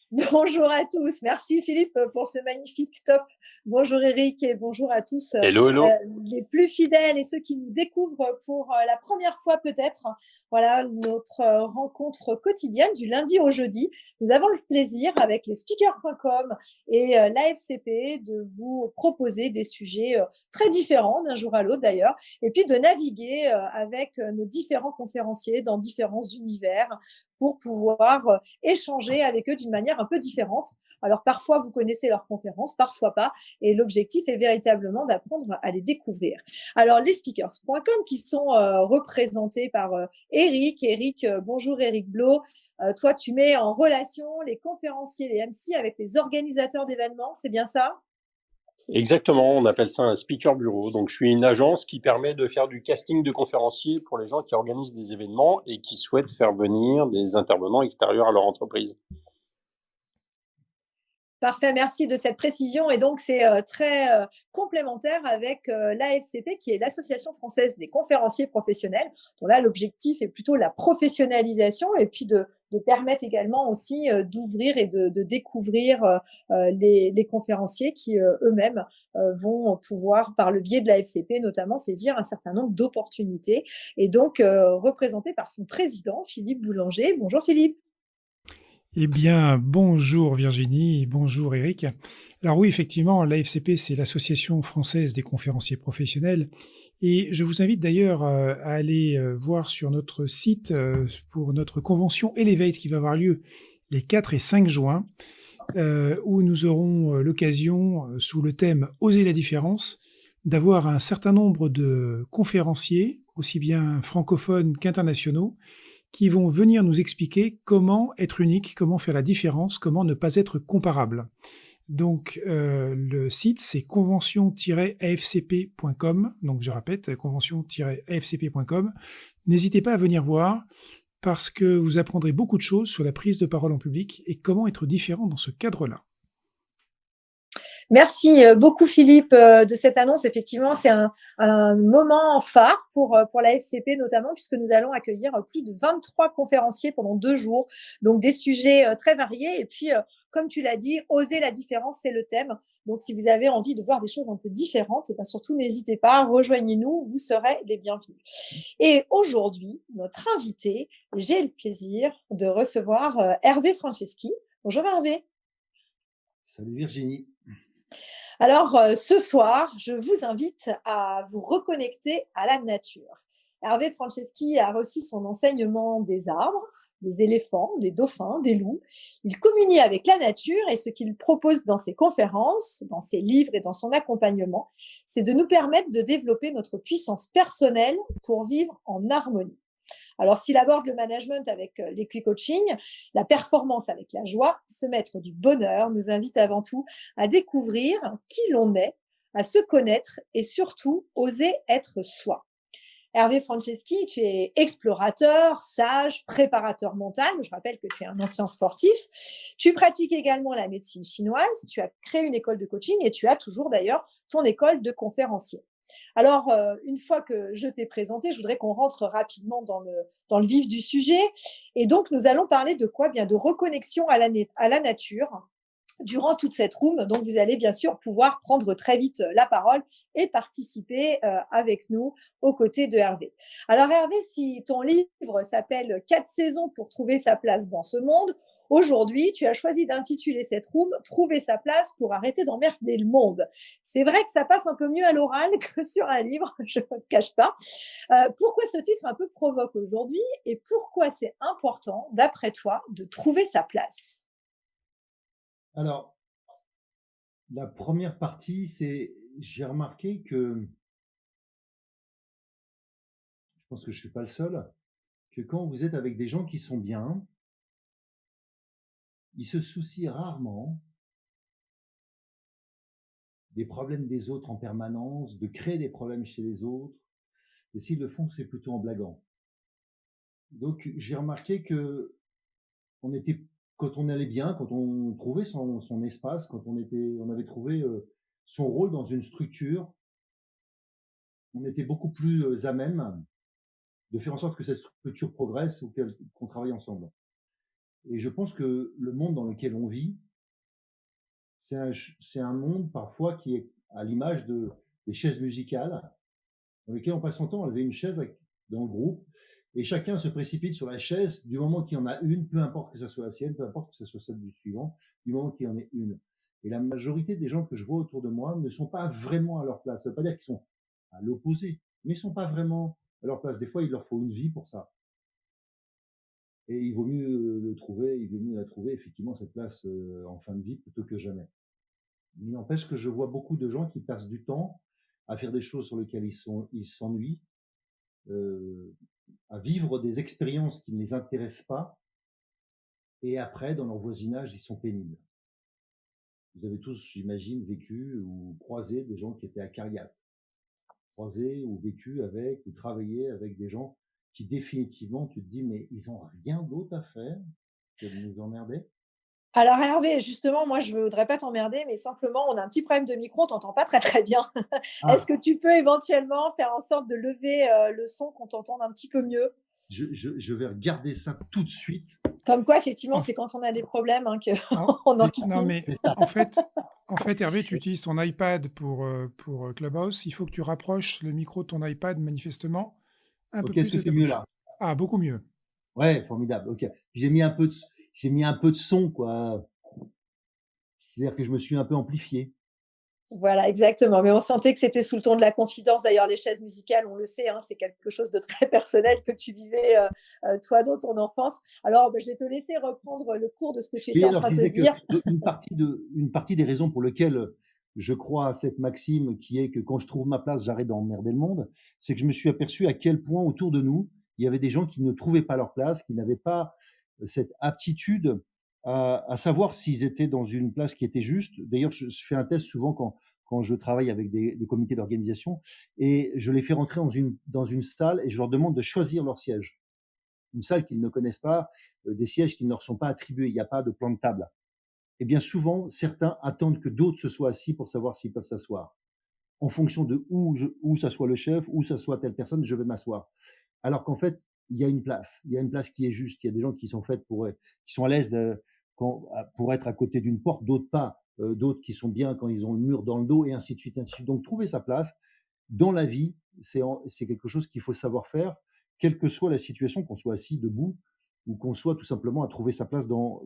Bonjour à tous. Merci Philippe pour ce magnifique top. Bonjour Eric et bonjour à tous Hello, hello. les plus fidèles et ceux qui nous découvrent pour la première fois peut-être. Voilà notre rencontre quotidienne du lundi au jeudi. Nous avons le plaisir avec les speakers.com et l'AFCP de vous proposer des sujets très différents d'un jour à l'autre d'ailleurs et puis de naviguer avec nos différents conférenciers dans différents univers pour pouvoir échanger avec eux d'une manière un peu différente. Alors parfois, vous connaissez leurs conférences, parfois pas. Et l'objectif est véritablement d'apprendre à les découvrir. Alors, les speakers.com qui sont représentés par Eric. Eric, bonjour Eric Blo. Toi, tu mets en relation les conférenciers, les MC avec les organisateurs d'événements, c'est bien ça? Exactement, on appelle ça un speaker bureau. Donc, je suis une agence qui permet de faire du casting de conférenciers pour les gens qui organisent des événements et qui souhaitent faire venir des intervenants extérieurs à leur entreprise. Parfait, merci de cette précision. Et donc, c'est très complémentaire avec l'AFCP, qui est l'Association française des conférenciers professionnels, dont là, l'objectif est plutôt la professionnalisation et puis de permettre également aussi d'ouvrir et de découvrir les conférenciers qui eux-mêmes vont pouvoir, par le biais de l'AFCP notamment, saisir un certain nombre d'opportunités. Et donc, représenté par son président, Philippe Boulanger. Bonjour Philippe. Eh bien, bonjour Virginie, bonjour Eric. Alors oui, effectivement, l'AFCP, c'est l'Association française des conférenciers professionnels. Et je vous invite d'ailleurs à aller voir sur notre site pour notre convention Elevate qui va avoir lieu les 4 et 5 juin, où nous aurons l'occasion, sous le thème Oser la différence, d'avoir un certain nombre de conférenciers, aussi bien francophones qu'internationaux, qui vont venir nous expliquer comment être unique, comment faire la différence, comment ne pas être comparable. Donc, le site, c'est convention-afcp.com. Donc, je répète, convention-afcp.com. N'hésitez pas à venir voir parce que vous apprendrez beaucoup de choses sur la prise de parole en public et comment être différent dans ce cadre-là. Merci beaucoup Philippe de cette annonce. Effectivement, c'est un moment phare pour la FCP notamment, puisque nous allons accueillir plus de 23 conférenciers pendant 2 jours, donc des sujets très variés. Et puis, comme tu l'as dit, oser la différence, c'est le thème. Donc, si vous avez envie de voir des choses un peu différentes, et bien surtout, n'hésitez pas, rejoignez-nous, vous serez les bienvenus. Et aujourd'hui, notre invité, j'ai le plaisir de recevoir Hervé Franceschi. Bonjour Hervé. Salut Virginie. Alors, ce soir, je vous invite à vous reconnecter à la nature. Hervé Franceschi a reçu son enseignement des arbres, des éléphants, des dauphins, des loups. Il communie avec la nature et ce qu'il propose dans ses conférences, dans ses livres et dans son accompagnement, c'est de nous permettre de développer notre puissance personnelle pour vivre en harmonie. Alors, s'il aborde le management avec l'equi-coaching, la performance avec la joie, se mettre du bonheur nous invite avant tout à découvrir qui l'on est, à se connaître et surtout oser être soi. Hervé Franceschi, tu es explorateur, sage, préparateur mental. Je rappelle que tu es un ancien sportif. Tu pratiques également la médecine chinoise. Tu as créé une école de coaching et tu as toujours d'ailleurs ton école de conférencier. Alors, une fois que je t'ai présenté, je voudrais qu'on rentre rapidement dans le vif du sujet. Et donc, nous allons parler de quoi? Bien de reconnexion à la nature durant toute cette room. Donc, vous allez bien sûr pouvoir prendre très vite la parole et participer avec nous aux côtés de Hervé. Alors, Hervé, si ton livre s'appelle 4 saisons pour trouver sa place dans ce monde, aujourd'hui, tu as choisi d'intituler cette room Trouver sa place pour arrêter d'emmerder le monde. C'est vrai que ça passe un peu mieux à l'oral que sur un livre, je ne te cache pas. Pourquoi ce titre un peu provoque aujourd'hui et pourquoi c'est important, d'après toi, de trouver sa place? Alors, la première partie, c'est j'ai remarqué que, je pense que je suis pas le seul, que quand vous êtes avec des gens qui sont bien, ils se soucient rarement des problèmes des autres en permanence, de créer des problèmes chez les autres. Et s'ils le font, c'est plutôt en blaguant. Donc, j'ai remarqué que on était, quand on allait bien, quand on trouvait son espace, quand on avait trouvé son rôle dans une structure, on était beaucoup plus à même de faire en sorte que cette structure progresse ou qu'on travaille ensemble. Et je pense que le monde dans lequel on vit, c'est un monde parfois qui est à l'image des chaises musicales, dans lesquelles on passe son temps à lever une chaise dans le groupe, et chacun se précipite sur la chaise du moment qu'il y en a une, peu importe que ce soit la sienne, peu importe que ce soit celle du suivant, du moment qu'il y en ait une. Et la majorité des gens que je vois autour de moi ne sont pas vraiment à leur place. Ça ne veut pas dire qu'ils sont à l'opposé, mais ils ne sont pas vraiment à leur place. Des fois, il leur faut une vie pour ça. Et il vaut mieux le trouver, il vaut mieux la trouver, effectivement, cette place en fin de vie plutôt que jamais. Il n'empêche que je vois beaucoup de gens qui passent du temps à faire des choses sur lesquelles ils s'ennuient, euh, à vivre des expériences qui ne les intéressent pas, et après, dans leur voisinage, ils sont pénibles. Vous avez tous, j'imagine, vécu ou croisé des gens qui étaient à Cariat, croisé ou vécu avec ou travaillé avec des gens qui définitivement, tu te dis, mais ils n'ont rien d'autre à faire que de nous emmerder. Alors Hervé, justement, moi, je ne voudrais pas t'emmerder, mais simplement, on a un petit problème de micro, on t'entend pas très, très bien. Est-ce Ah, que tu peux éventuellement faire en sorte de lever, le son, qu'on t'entende un petit peu mieux? je vais regarder ça tout de suite. Comme quoi, effectivement, En c'est f quand on a des problèmes, hein, en qu'on non, enquiquine. mais C'est ça. en fait en fait, Hervé, tu utilises ton iPad pour Clubhouse. Il faut que tu rapproches le micro de ton iPad manifestement un peu Ok, est-ce plus que de c'est ta mieux bouche. là? Ah, beaucoup mieux. Ouais, formidable. Ok. J'ai mis un peu de son, quoi. C'est-à-dire que je me suis un peu amplifié. Voilà, exactement. Mais on sentait que c'était sous le ton de la confidence. D'ailleurs, les chaises musicales, on le sait, hein, c'est quelque chose de très personnel que tu vivais, toi, dans ton enfance. Alors, je vais te laisser reprendre le cours de ce que tu étais Et en alors, je train de te disais que dire. une partie des raisons pour lesquelles je crois à cette maxime qui est que quand je trouve ma place, j'arrête d'emmerder le monde, c'est que je me suis aperçu à quel point autour de nous, il y avait des gens qui ne trouvaient pas leur place, qui n'avaient pas cette aptitude à savoir s'ils étaient dans une place qui était juste. D'ailleurs, je fais un test souvent quand je travaille avec des comités d'organisation et je les fais rentrer dans une salle et je leur demande de choisir leur siège. Une salle qu'ils ne connaissent pas, des sièges qui ne leur sont pas attribués, il n'y a pas de plan de table. Et bien souvent, certains attendent que d'autres se soient assis pour savoir s'ils peuvent s'asseoir. En fonction de où s'assoit le chef, où s'assoit telle personne, je vais m'asseoir. Alors qu'en fait, il y a une place. Il y a une place qui est juste. Il y a des gens qui sont faits qui sont à l'aise pour être à côté d'une porte, d'autres pas. D'autres qui sont bien quand ils ont le mur dans le dos, et ainsi de suite, ainsi de suite. Donc, trouver sa place dans la vie, c'est quelque chose qu'il faut savoir faire, quelle que soit la situation, qu'on soit assis, debout, ou qu'on soit tout simplement à trouver sa place dans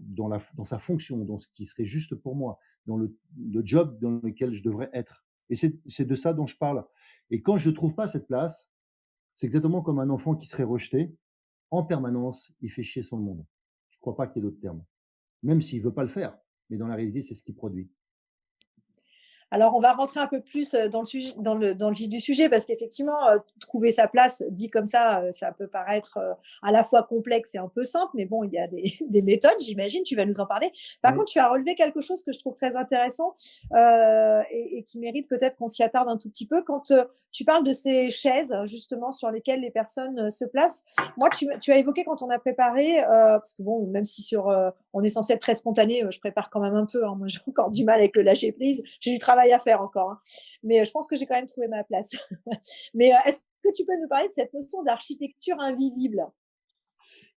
sa fonction, dans ce qui serait juste pour moi, dans le job dans lequel je devrais être. Et c'est de ça dont je parle. Et quand je ne trouve pas cette place, c'est exactement comme un enfant qui serait rejeté. En permanence, il fait chier son monde. Je ne crois pas qu'il y ait d'autres termes. Même s'il ne veut pas le faire. Mais dans la réalité, c'est ce qu'il produit. Alors, on va rentrer un peu plus dans le, sujet, dans le vif du sujet, parce qu'effectivement, trouver sa place, dit comme ça peut paraître à la fois complexe et un peu simple, mais bon, il y a des méthodes, j'imagine, tu vas nous en parler. Par Oui. contre, tu as relevé quelque chose que je trouve très intéressant et qui mérite peut-être qu'on s'y attarde un tout petit peu. Quand tu parles de ces chaises, justement, sur lesquelles les personnes se placent, moi, tu as évoqué quand on a préparé, parce que bon, même si on est censé être très spontané, je prépare quand même un peu, hein, moi j'ai encore du mal avec le lâcher prise, j'ai du travail à faire encore, hein. Mais je pense que j'ai quand même trouvé ma place. Mais est-ce que tu peux nous parler de cette notion d'architecture invisible?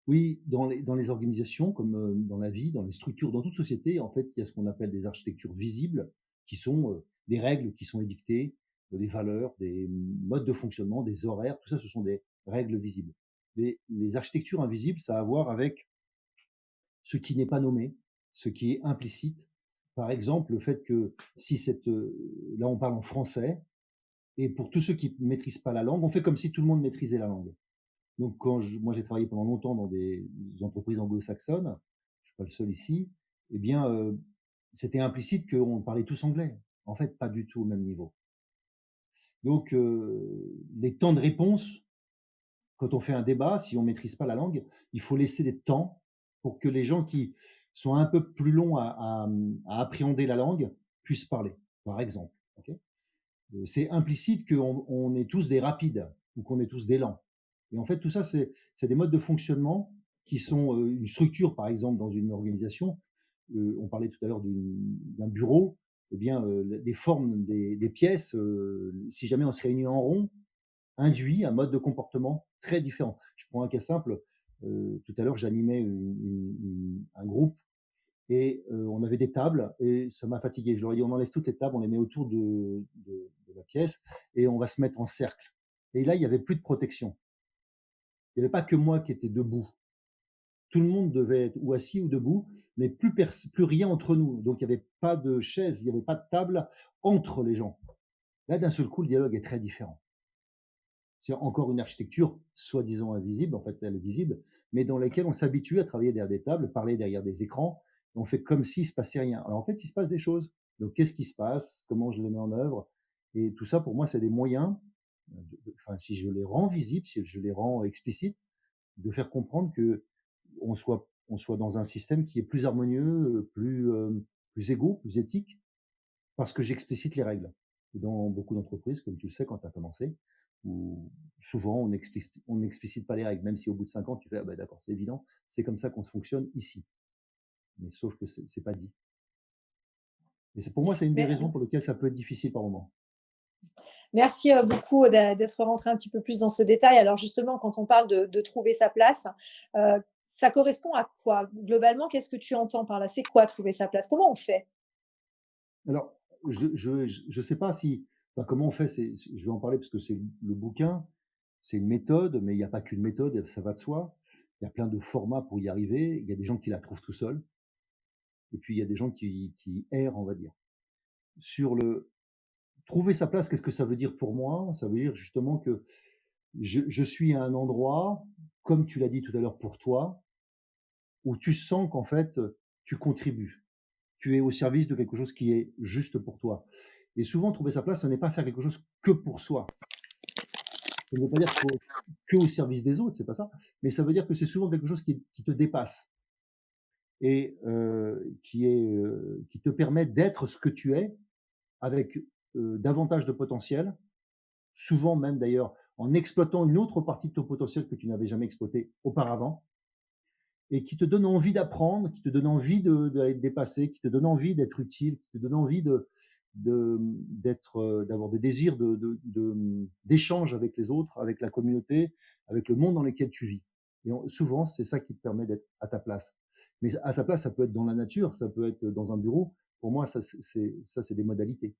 Oui, dans les organisations, comme dans la vie, dans les structures, dans toute société, en fait, il y a ce qu'on appelle des architectures visibles, qui sont des règles qui sont édictées, des valeurs, des modes de fonctionnement, des horaires, tout ça, ce sont des règles visibles. Les architectures invisibles, ça a à voir avec ce qui n'est pas nommé, ce qui est implicite. Par exemple, le fait que si là on parle en français, et pour tous ceux qui ne maîtrisent pas la langue, on fait comme si tout le monde maîtrisait la langue. Donc, moi, j'ai travaillé pendant longtemps dans des entreprises anglo-saxonnes, je suis pas le seul ici, eh bien, c'était implicite qu'on parlait tous anglais. En fait, pas du tout au même niveau. Donc, les temps de réponse, quand on fait un débat, si on maîtrise pas la langue, il faut laisser des temps pour que les gens qui sont un peu plus longs à appréhender la langue puissent parler, par exemple. Ok. C'est implicite qu'on est tous des rapides ou qu'on est tous des lents. Et en fait, tout ça, c'est des modes de fonctionnement qui sont une structure, par exemple, dans une organisation. On parlait tout à l'heure d'un bureau. Eh bien, les formes des pièces, si jamais on se réunit en rond, induit un mode de comportement très différent. Je prends un cas simple. Tout à l'heure, j'animais un groupe et on avait des tables et ça m'a fatigué. Je leur ai dit: «On enlève toutes les tables, on les met autour de la pièce et on va se mettre en cercle». Et là, il y avait plus de protection. Il y avait pas que moi qui étais debout. Tout le monde devait être ou assis ou debout, mais plus rien entre nous. Donc il y avait pas de chaise, il y avait pas de table entre les gens. Là, d'un seul coup, le dialogue est très différent. C'est encore une architecture soi-disant invisible, en fait, elle est visible, mais dans laquelle on s'habitue à travailler derrière des tables, parler derrière des écrans. On fait comme s'il se passait rien. Alors en fait, il se passe des choses. Donc qu'est-ce qui se passe? Comment je les mets en œuvre? Et tout ça, pour moi, c'est des moyens, enfin, si je les rends visibles, si je les rends explicites, de faire comprendre que on soit dans un système qui est plus harmonieux, plus égaux, plus éthique, parce que j'explicite les règles. Et dans beaucoup d'entreprises, comme tu le sais quand tu as commencé, où souvent on n'explicite pas les règles, même si au bout de 5 ans tu fais: «Ah bah d'accord, c'est évident, c'est comme ça qu'on se fonctionne ici». Mais sauf que c'est pas dit. Et c'est pour moi, c'est une des Mais raisons pour lesquelles ça peut être difficile par moment. merci beaucoup d'être rentré un petit peu plus dans ce détail. Alors justement, quand on parle de trouver sa place, ça correspond à quoi? Globalement, qu'est-ce que tu entends par là? C'est quoi trouver sa place? Comment on fait? Alors, je sais pas si enfin, comment on fait? Je vais en parler parce que c'est le bouquin, c'est une méthode, mais il y a pas qu'une méthode, ça va de soi. Il y a plein de formats pour y arriver. Il y a des gens qui la trouvent tout seuls et puis il y a des gens qui errent, on va dire. Sur le trouver sa place, qu'est-ce que ça veut dire pour moi? Ça veut dire justement que je suis à un endroit, comme tu l'as dit tout à l'heure pour toi, où tu sens qu'en fait, tu contribues. Tu es au service de quelque chose qui est juste pour toi. Et souvent, trouver sa place, ce n'est pas faire quelque chose que pour soi. Ça ne veut pas dire qu'il faut que au service des autres, c'est pas ça. Mais ça veut dire que c'est souvent quelque chose qui te dépasse et qui te permet d'être ce que tu es avec davantage de potentiel, souvent même d'ailleurs en exploitant une autre partie de ton potentiel que tu n'avais jamais exploité auparavant et qui te donne envie d'apprendre, qui te donne envie d'aller te dépasser, qui te donne envie d'être utile, qui te donne envie d'avoir des désirs d'échange avec les autres, avec la communauté, avec le monde dans lequel tu vis. Et souvent, c'est ça qui te permet d'être à ta place. Mais à sa place, ça peut être dans la nature, ça peut être dans un bureau. Pour moi, ça, c'est des modalités.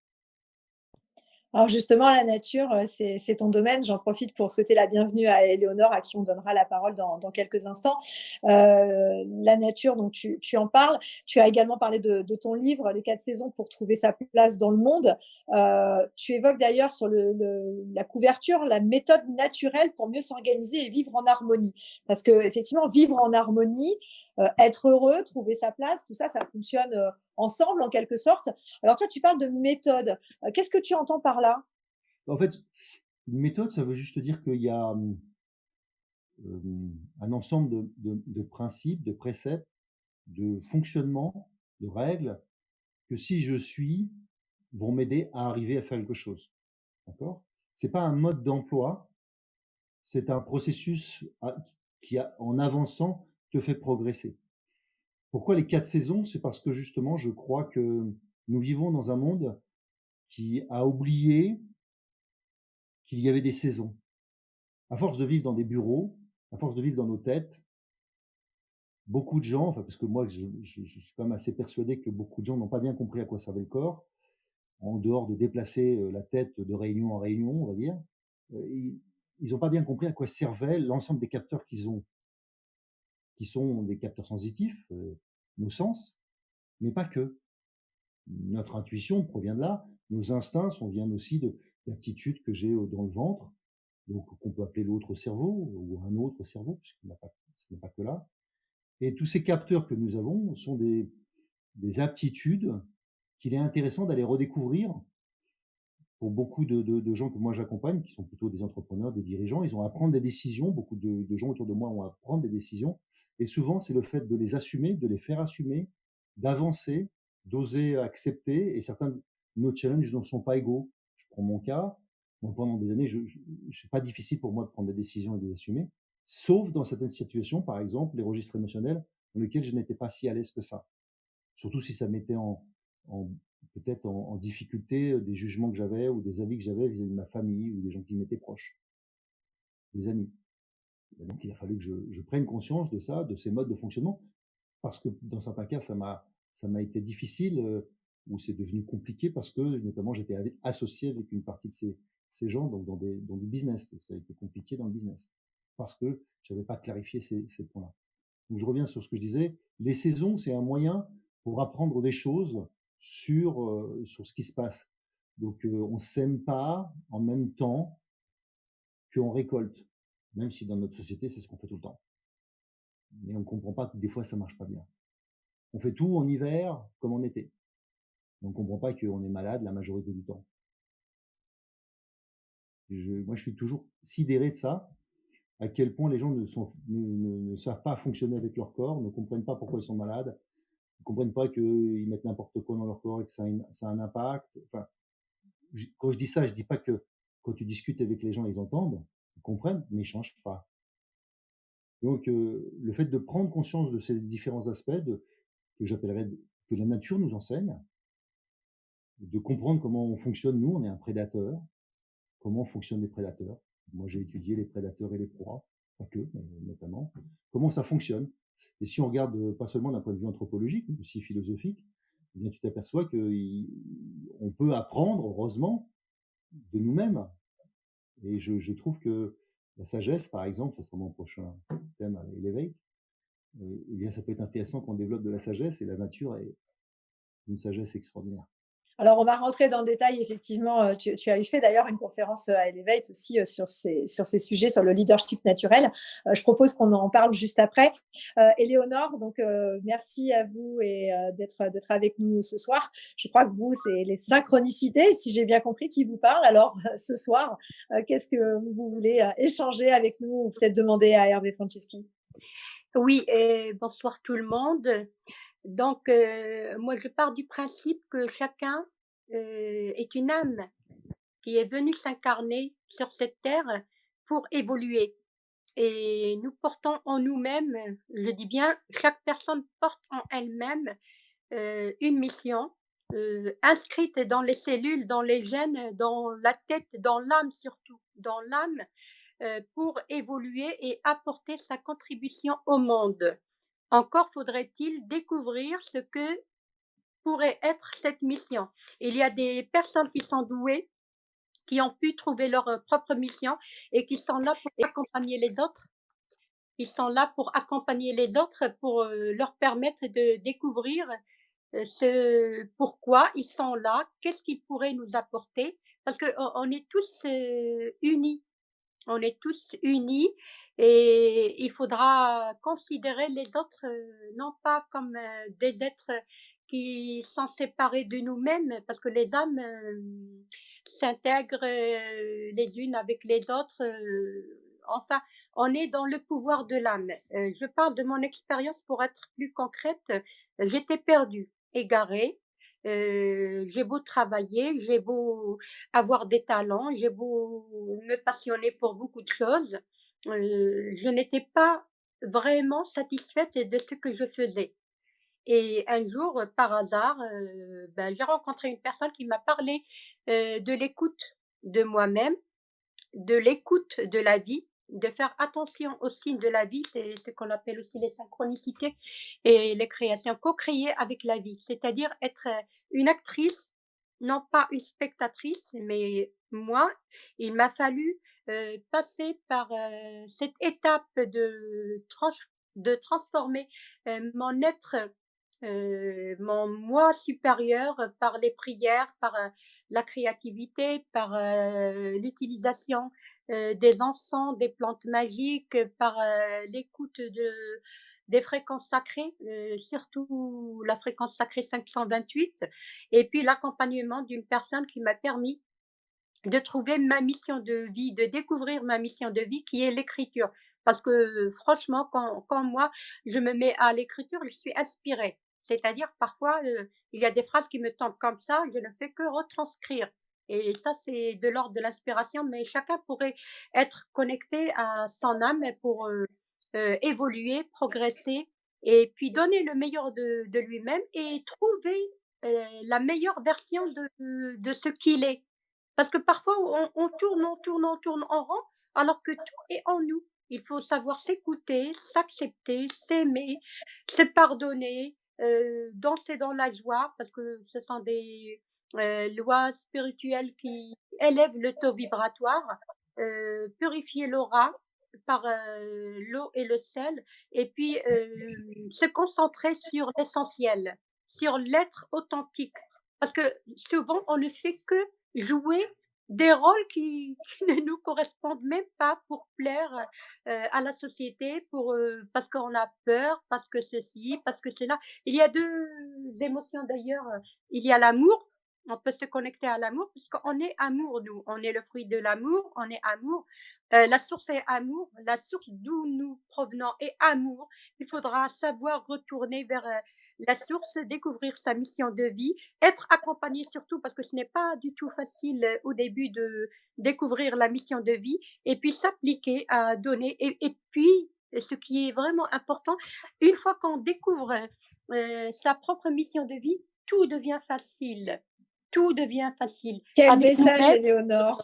Alors justement, la nature, c'est ton domaine. J'en profite pour souhaiter la bienvenue à Éléonore, à qui on donnera la parole dans quelques instants. La nature, donc tu en parles. Tu as également parlé de ton livre, Les 4 saisons pour trouver sa place dans le monde. Tu évoques d'ailleurs sur la couverture la méthode naturelle pour mieux s'organiser et vivre en harmonie. Parce que effectivement, vivre en harmonie, être heureux, trouver sa place, tout ça, ça fonctionne ensemble en quelque sorte. Alors toi, tu parles de méthode. Qu'est-ce que tu entends par là? En fait, une méthode, ça veut juste dire qu'il y a un ensemble de principes, de préceptes, de fonctionnements, de règles, que si je suis, vont m'aider à arriver à faire quelque chose. D'accord? C'est pas un mode d'emploi, c'est un processus qui, en avançant, te fait progresser. Pourquoi les 4 saisons? C'est parce que justement, je crois que nous vivons dans un monde qui a oublié qu'il y avait des saisons. À force de vivre dans des bureaux, à force de vivre dans nos têtes, beaucoup de gens, enfin, parce que moi, je suis quand même assez persuadé que beaucoup de gens n'ont pas bien compris à quoi servait le corps, en dehors de déplacer la tête de réunion en réunion, on va dire. Ils n'ont pas bien compris à quoi servait l'ensemble des capteurs qu'ils ont, qui sont des capteurs sensitifs, nos sens, mais pas que. Notre intuition provient de là, nos instincts viennent aussi d'aptitudes que j'ai dans le ventre, donc qu'on peut appeler l'autre cerveau ou un autre cerveau, puisqu'il n'a pas, ce n'est pas que là. Et tous ces capteurs que nous avons sont des aptitudes qu'il est intéressant d'aller redécouvrir pour beaucoup de gens que moi j'accompagne, qui sont plutôt des entrepreneurs, des dirigeants. Ils ont à prendre des décisions, beaucoup de gens autour de moi ont à prendre des décisions. Et souvent, c'est le fait de les assumer, de les faire assumer, d'avancer, d'oser accepter. Et certains de nos challenges ne sont pas égaux. Je prends mon cas. Moi, pendant des années, c'est pas difficile pour moi de prendre des décisions et de les assumer, sauf dans certaines situations, par exemple, les registres émotionnels, dans lesquels je n'étais pas si à l'aise que ça. Surtout si ça mettait en peut-être en difficulté des jugements que j'avais ou des avis que j'avais vis-à-vis de ma famille ou des gens qui m'étaient proches, des amis. Et donc il a fallu que je prenne conscience de ça, de ces modes de fonctionnement, parce que dans certains cas, ça m'a été difficile, ou c'est devenu compliqué parce que notamment j'étais associé avec une partie de ces gens donc dans du business. Et ça a été compliqué dans le business parce que j'avais pas clarifié ces points-là. Donc je reviens sur ce que je disais, les saisons, c'est un moyen pour apprendre des choses sur ce qui se passe. Donc on sème pas en même temps qu'on récolte, même si dans notre société, c'est ce qu'on fait tout le temps. Mais on ne comprend pas que des fois, ça marche pas bien. On fait tout en hiver comme en été. On ne comprend pas qu'on est malade la majorité du temps. Moi, je suis toujours sidéré de ça, à quel point les gens ne savent pas fonctionner avec leur corps, ne comprennent pas pourquoi ils sont malades, ne comprennent pas qu'ils mettent n'importe quoi dans leur corps et que ça a un impact. Enfin, quand je dis ça, je dis pas que quand tu discutes avec les gens, ils entendent, ils comprennent, mais ils changent pas. Donc, le fait de prendre conscience de ces différents aspects que j'appellerais que la nature nous enseigne, de comprendre comment on fonctionne, nous, on est un prédateur, comment fonctionnent les prédateurs. Moi, j'ai étudié les prédateurs et les proies, pas que, mais notamment, comment ça fonctionne. Et si on regarde pas seulement d'un point de vue anthropologique, mais aussi philosophique, eh bien, tu t'aperçois qu'on peut apprendre, heureusement, de nous-mêmes. Et je trouve que la sagesse, par exemple, ce sera mon prochain thème à Elevate, eh bien, ça peut être intéressant qu'on développe de la sagesse, et la nature est une sagesse extraordinaire. Alors, on va rentrer dans le détail, effectivement. Tu as fait d'ailleurs une conférence à Elevate aussi sur ces sujets, sur le leadership naturel. Je propose qu'on en parle juste après. Éléonore, donc merci à vous et d'être avec nous ce soir. Je crois que vous, c'est les synchronicités, si j'ai bien compris, qui vous parlent. Alors, ce soir, qu'est-ce que vous voulez échanger avec nous ou peut-être demander à Hervé Franceschi? Oui, et bonsoir tout le monde. Donc, moi, je pars du principe que chacun est une âme qui est venue s'incarner sur cette terre pour évoluer. Et nous portons en nous-mêmes, je dis bien, chaque personne porte en elle-même une mission inscrite dans les cellules, dans les gènes, dans la tête, dans l'âme surtout, dans l'âme, pour évoluer et apporter sa contribution au monde. Encore faudrait-il découvrir ce que pourrait être cette mission. Il y a des personnes qui sont douées, qui ont pu trouver leur propre mission et qui sont là pour accompagner les autres. Ils sont là pour accompagner les autres, pour leur permettre de découvrir ce pourquoi ils sont là, qu'est-ce qu'ils pourraient nous apporter, parce qu'on est tous unis. On est tous unis et il faudra considérer les autres, non pas comme, des êtres qui sont séparés de nous-mêmes, parce que les âmes, s'intègrent, les unes avec les autres, enfin, on est dans le pouvoir de l'âme. Je parle de mon expérience pour être plus concrète. J'étais perdue, égarée, j'ai beau travailler, j'ai beau avoir des talents, j'ai beau me passionner pour beaucoup de choses, je n'étais pas vraiment satisfaite de ce que je faisais. Et un jour, par hasard, j'ai rencontré une personne qui m'a parlé, de l'écoute de moi-même, de l'écoute de la vie, de faire attention aux signes de la vie, c'est ce qu'on appelle aussi les synchronicités et les créations, co-créer avec la vie, c'est-à-dire être, une actrice, non pas une spectatrice, mais moi, il m'a fallu, passer par, cette étape de transformer, mon être, mon moi supérieur par les prières, par, la créativité, par, l'utilisation, des encens, des plantes magiques, par, l'écoute des fréquences sacrées, surtout la fréquence sacrée 528 et puis l'accompagnement d'une personne qui m'a permis de trouver ma mission de vie, de découvrir ma mission de vie qui est l'écriture. Parce que franchement, quand moi je me mets à l'écriture, je suis inspirée. C'est-à-dire parfois, il y a des phrases qui me tombent comme ça, je ne fais que retranscrire. Et ça, c'est de l'ordre de l'inspiration, mais chacun pourrait être connecté à son âme pour évoluer, progresser et puis donner le meilleur de lui-même et trouver la meilleure version de ce qu'il est. Parce que parfois, on tourne, on tourne, on tourne en rond, alors que tout est en nous. Il faut savoir s'écouter, s'accepter, s'aimer, se pardonner, danser dans la joie parce que ce sont des, lois spirituelles qui élèvent le taux vibratoire, purifier l'aura par, l'eau et le sel et puis, se concentrer sur l'essentiel, sur l'être authentique. Parce que souvent on ne fait que jouer des rôles qui qui ne nous correspondent même pas pour plaire, à la société, pour, parce qu'on a peur, parce que ceci, parce que cela. Il y a 2 émotions d'ailleurs, il y a l'amour, on peut se connecter à l'amour puisqu'on est amour nous, on est le fruit de l'amour, on est amour. La source est amour, la source d'où nous provenons est amour. Il faudra savoir retourner vers, la source, découvrir sa mission de vie, être accompagné surtout parce que ce n'est pas du tout facile, au début de découvrir la mission de vie et puis s'appliquer à donner et puis, ce qui est vraiment important, une fois qu'on découvre, sa propre mission de vie, tout devient facile. Tout devient facile. Quel Avec message, nous-mêmes Éléonore!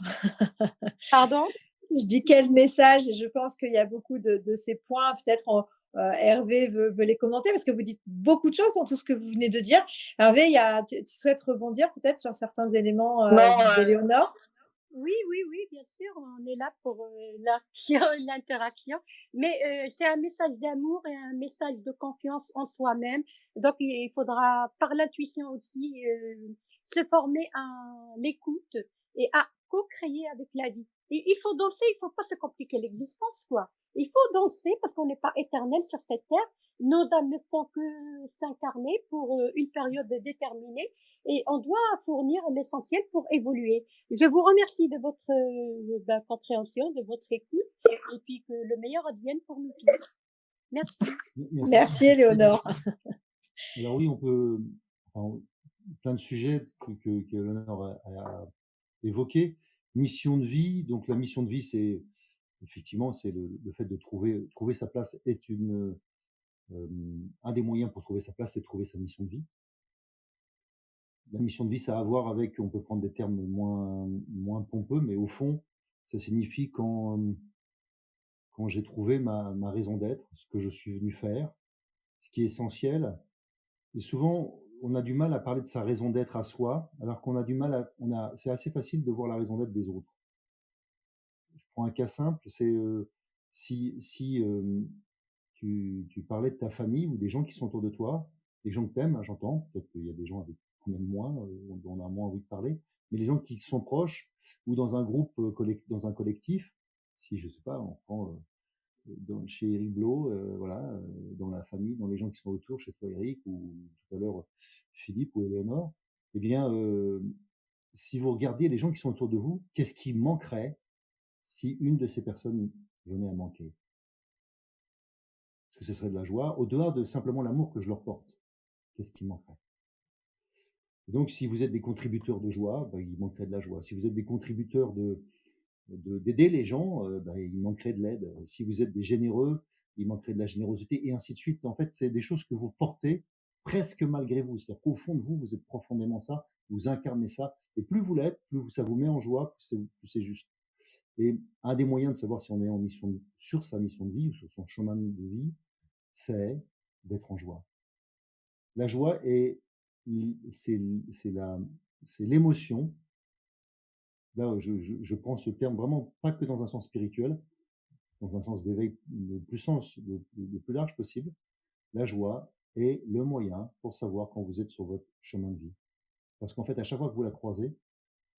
pardon? Je dis quel message et je pense qu'il y a beaucoup de ces points, peut-être Hervé veut les commenter parce que vous dites beaucoup de choses dans tout ce que vous venez de dire. Hervé, tu souhaites rebondir peut-être sur certains éléments d'Éléonore? Oui, oui, oui, bien sûr, on est là pour, l'action l'interaction, mais c'est un message d'amour et un message de confiance en soi-même. Donc il faudra par l'intuition aussi, se former à l'écoute et à co-créer avec la vie. Et il faut danser, il faut pas se compliquer l'existence, quoi. Il faut danser parce qu'on n'est pas éternel sur cette terre. Nos âmes ne font que s'incarner pour, une période déterminée et on doit fournir l'essentiel pour évoluer. Je vous remercie de votre, compréhension, de votre écoute et puis que le meilleur advienne pour nous tous. Merci. Merci, Éléonore. Alors oui, on peut, enfin, plein de sujets qu'Éléonore a évoqués. Mission de vie, donc la mission de vie, c'est effectivement, c'est le fait de trouver sa place est un des moyens pour trouver sa place, c'est de trouver sa mission de vie. La mission de vie, ça a à voir avec, on peut prendre des termes moins pompeux, mais au fond, ça signifie quand j'ai trouvé ma raison d'être, ce que je suis venu faire, ce qui est essentiel. Et souvent, on a du mal à parler de sa raison d'être à soi, alors qu'on a du mal c'est assez facile de voir la raison d'être des autres. Je prends un cas simple, c'est si tu parlais de ta famille ou des gens qui sont autour de toi, des gens que tu aimes, hein, j'entends, peut-être qu'il y a des gens avec qu'on aime moins, dont on a moins envie de parler, mais les gens qui sont proches ou dans un groupe, dans un collectif, si je sais pas, on prend chez Eric Blo, voilà, dans la famille, dans les gens qui sont autour, chez toi Eric ou tout à l'heure Philippe ou Éléonore, eh bien, si vous regardiez les gens qui sont autour de vous, qu'est-ce qui manquerait si une de ces personnes venait à manquer? Est-ce que ce serait de la joie, au-delà de simplement l'amour que je leur porte? Qu'est-ce qui manquerait? Et donc, si vous êtes des contributeurs de joie, ben, il manquerait de la joie. Si vous êtes des contributeurs d'aider les gens, ben, il manquerait de l'aide. Si vous êtes des généreux, il manquerait de la générosité, et ainsi de suite. En fait, c'est des choses que vous portez presque malgré vous. C'est-à-dire qu'au fond de vous, vous êtes profondément ça, vous incarnez ça, et plus vous l'êtes, ça vous met en joie, plus c'est juste. Et un des moyens de savoir si on est sur sa mission de vie ou sur son chemin de vie, c'est d'être en joie. La joie c'est l'émotion. Là, je prends ce terme vraiment pas que dans un sens spirituel, dans un sens d'éveil le plus large possible. La joie est le moyen pour savoir quand vous êtes sur votre chemin de vie. Parce qu'en fait, à chaque fois que vous la croisez,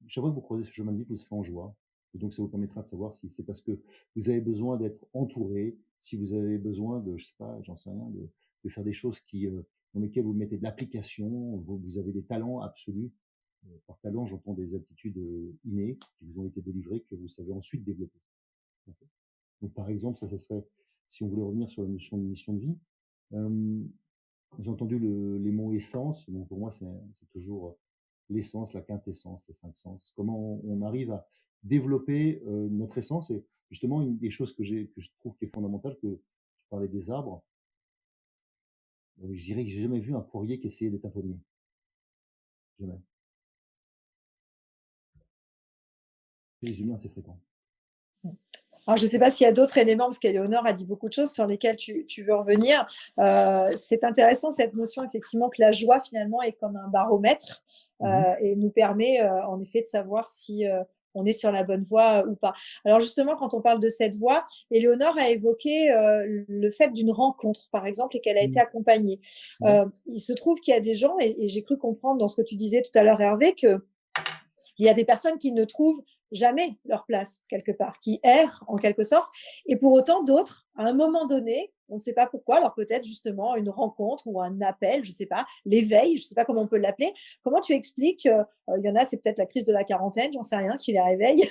chaque fois que vous croisez ce chemin de vie, vous serez en joie. Et donc, ça vous permettra de savoir si c'est parce que vous avez besoin d'être entouré, si vous avez besoin de, je sais pas, j'en sais rien, de faire des choses dans lesquelles vous mettez de l'application, vous avez des talents absolus. Par talent, j'entends des aptitudes innées qui vous ont été délivrées, que vous savez ensuite développer. Okay. Donc, par exemple, ça serait, si on voulait revenir sur la notion de mission de vie, j'ai entendu les mots essence. Donc, pour moi, c'est toujours l'essence, la quintessence, les 5 sens. Comment on arrive à développer notre essence. Et justement, une des choses que je trouve qui est fondamentale, que tu parlais des arbres, je dirais que j'ai jamais vu un poirier qui essayait d'être un pommier. Jamais. Les humains, c'est fréquent. Alors, je ne sais pas s'il y a d'autres éléments, parce qu'Éléonore a dit beaucoup de choses sur lesquelles tu veux revenir. C'est intéressant cette notion, effectivement, que la joie, finalement, est comme un baromètre et nous permet, en effet, de savoir si on est sur la bonne voie ou pas. Alors, justement, quand on parle de cette voie, Éléonore a évoqué le fait d'une rencontre, par exemple, et qu'elle a été Mmh. accompagnée. Ouais. Il se trouve qu'il y a des gens, et j'ai cru comprendre dans ce que tu disais tout à l'heure, Hervé, que il y a des personnes qui ne trouvent jamais leur place quelque part, qui errent en quelque sorte, et pour autant d'autres, à un moment donné, on ne sait pas pourquoi, alors peut-être justement une rencontre ou un appel, je ne sais pas, l'éveil, je ne sais pas comment on peut l'appeler. Comment tu expliques, il y en a, c'est peut-être la crise de la quarantaine, j'en sais rien, qui les réveille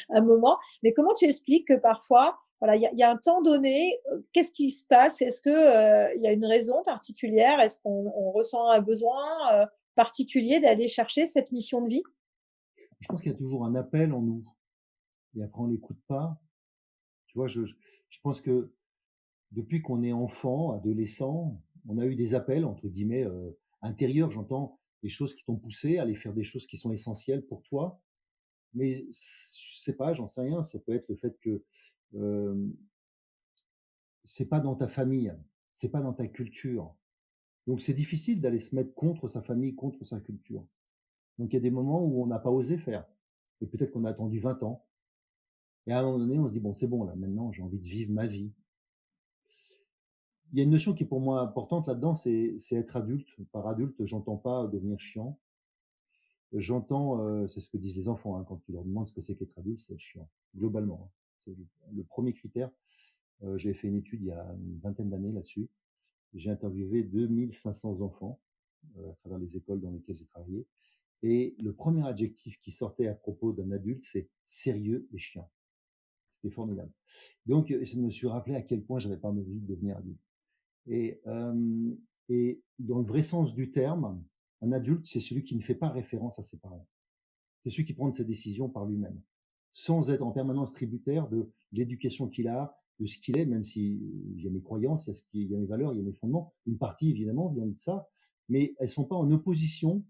un moment, mais comment tu expliques que parfois, voilà, il y a un temps donné, qu'est-ce qui se passe? Est-ce que il y a une raison particulière? Est-ce qu'on ressent un besoin particulier d'aller chercher cette mission de vie? Je pense qu'il y a toujours un appel en nous et après on l'écoute pas. Tu vois, je pense que depuis qu'on est enfant, adolescent, on a eu des appels entre guillemets, intérieurs, j'entends, des choses qui t'ont poussé à aller faire des choses qui sont essentielles pour toi. Mais je sais pas, j'en sais rien, ça peut être le fait que, hem, c'est pas dans ta famille, c'est pas dans ta culture. Donc c'est difficile d'aller se mettre contre sa famille, contre sa culture. Donc il y a des moments où on n'a pas osé faire et peut-être qu'on a attendu 20 ans et à un moment donné, on se dit: «Bon, c'est bon là, maintenant j'ai envie de vivre ma vie». Il y a une notion qui est pour moi importante là-dedans, c'est être adulte. Par adulte, j'entends pas devenir chiant. J'entends, c'est ce que disent les enfants, hein, quand tu leur demandes ce que c'est qu'être adulte, c'est être chiant, globalement, hein. C'est le 1er critère. J'avais fait une étude il y a une vingtaine d'années là-dessus. J'ai interviewé 2 500 enfants, à travers les écoles dans lesquelles j'ai travaillé et le premier adjectif qui sortait à propos d'un adulte, c'est sérieux et chiant. C'était formidable. Donc, je me suis rappelé à quel point j'avais pas envie de devenir adulte. Et, et dans le vrai sens du terme, un adulte, c'est celui qui ne fait pas référence à ses parents. C'est celui qui prend ses décisions par lui-même, sans être en permanence tributaire de l'éducation qu'il a, de ce qu'il est, même si il y a mes croyances, il y a mes valeurs, il y a mes fondements. Une partie, évidemment, vient de ça, mais elles sont pas en opposition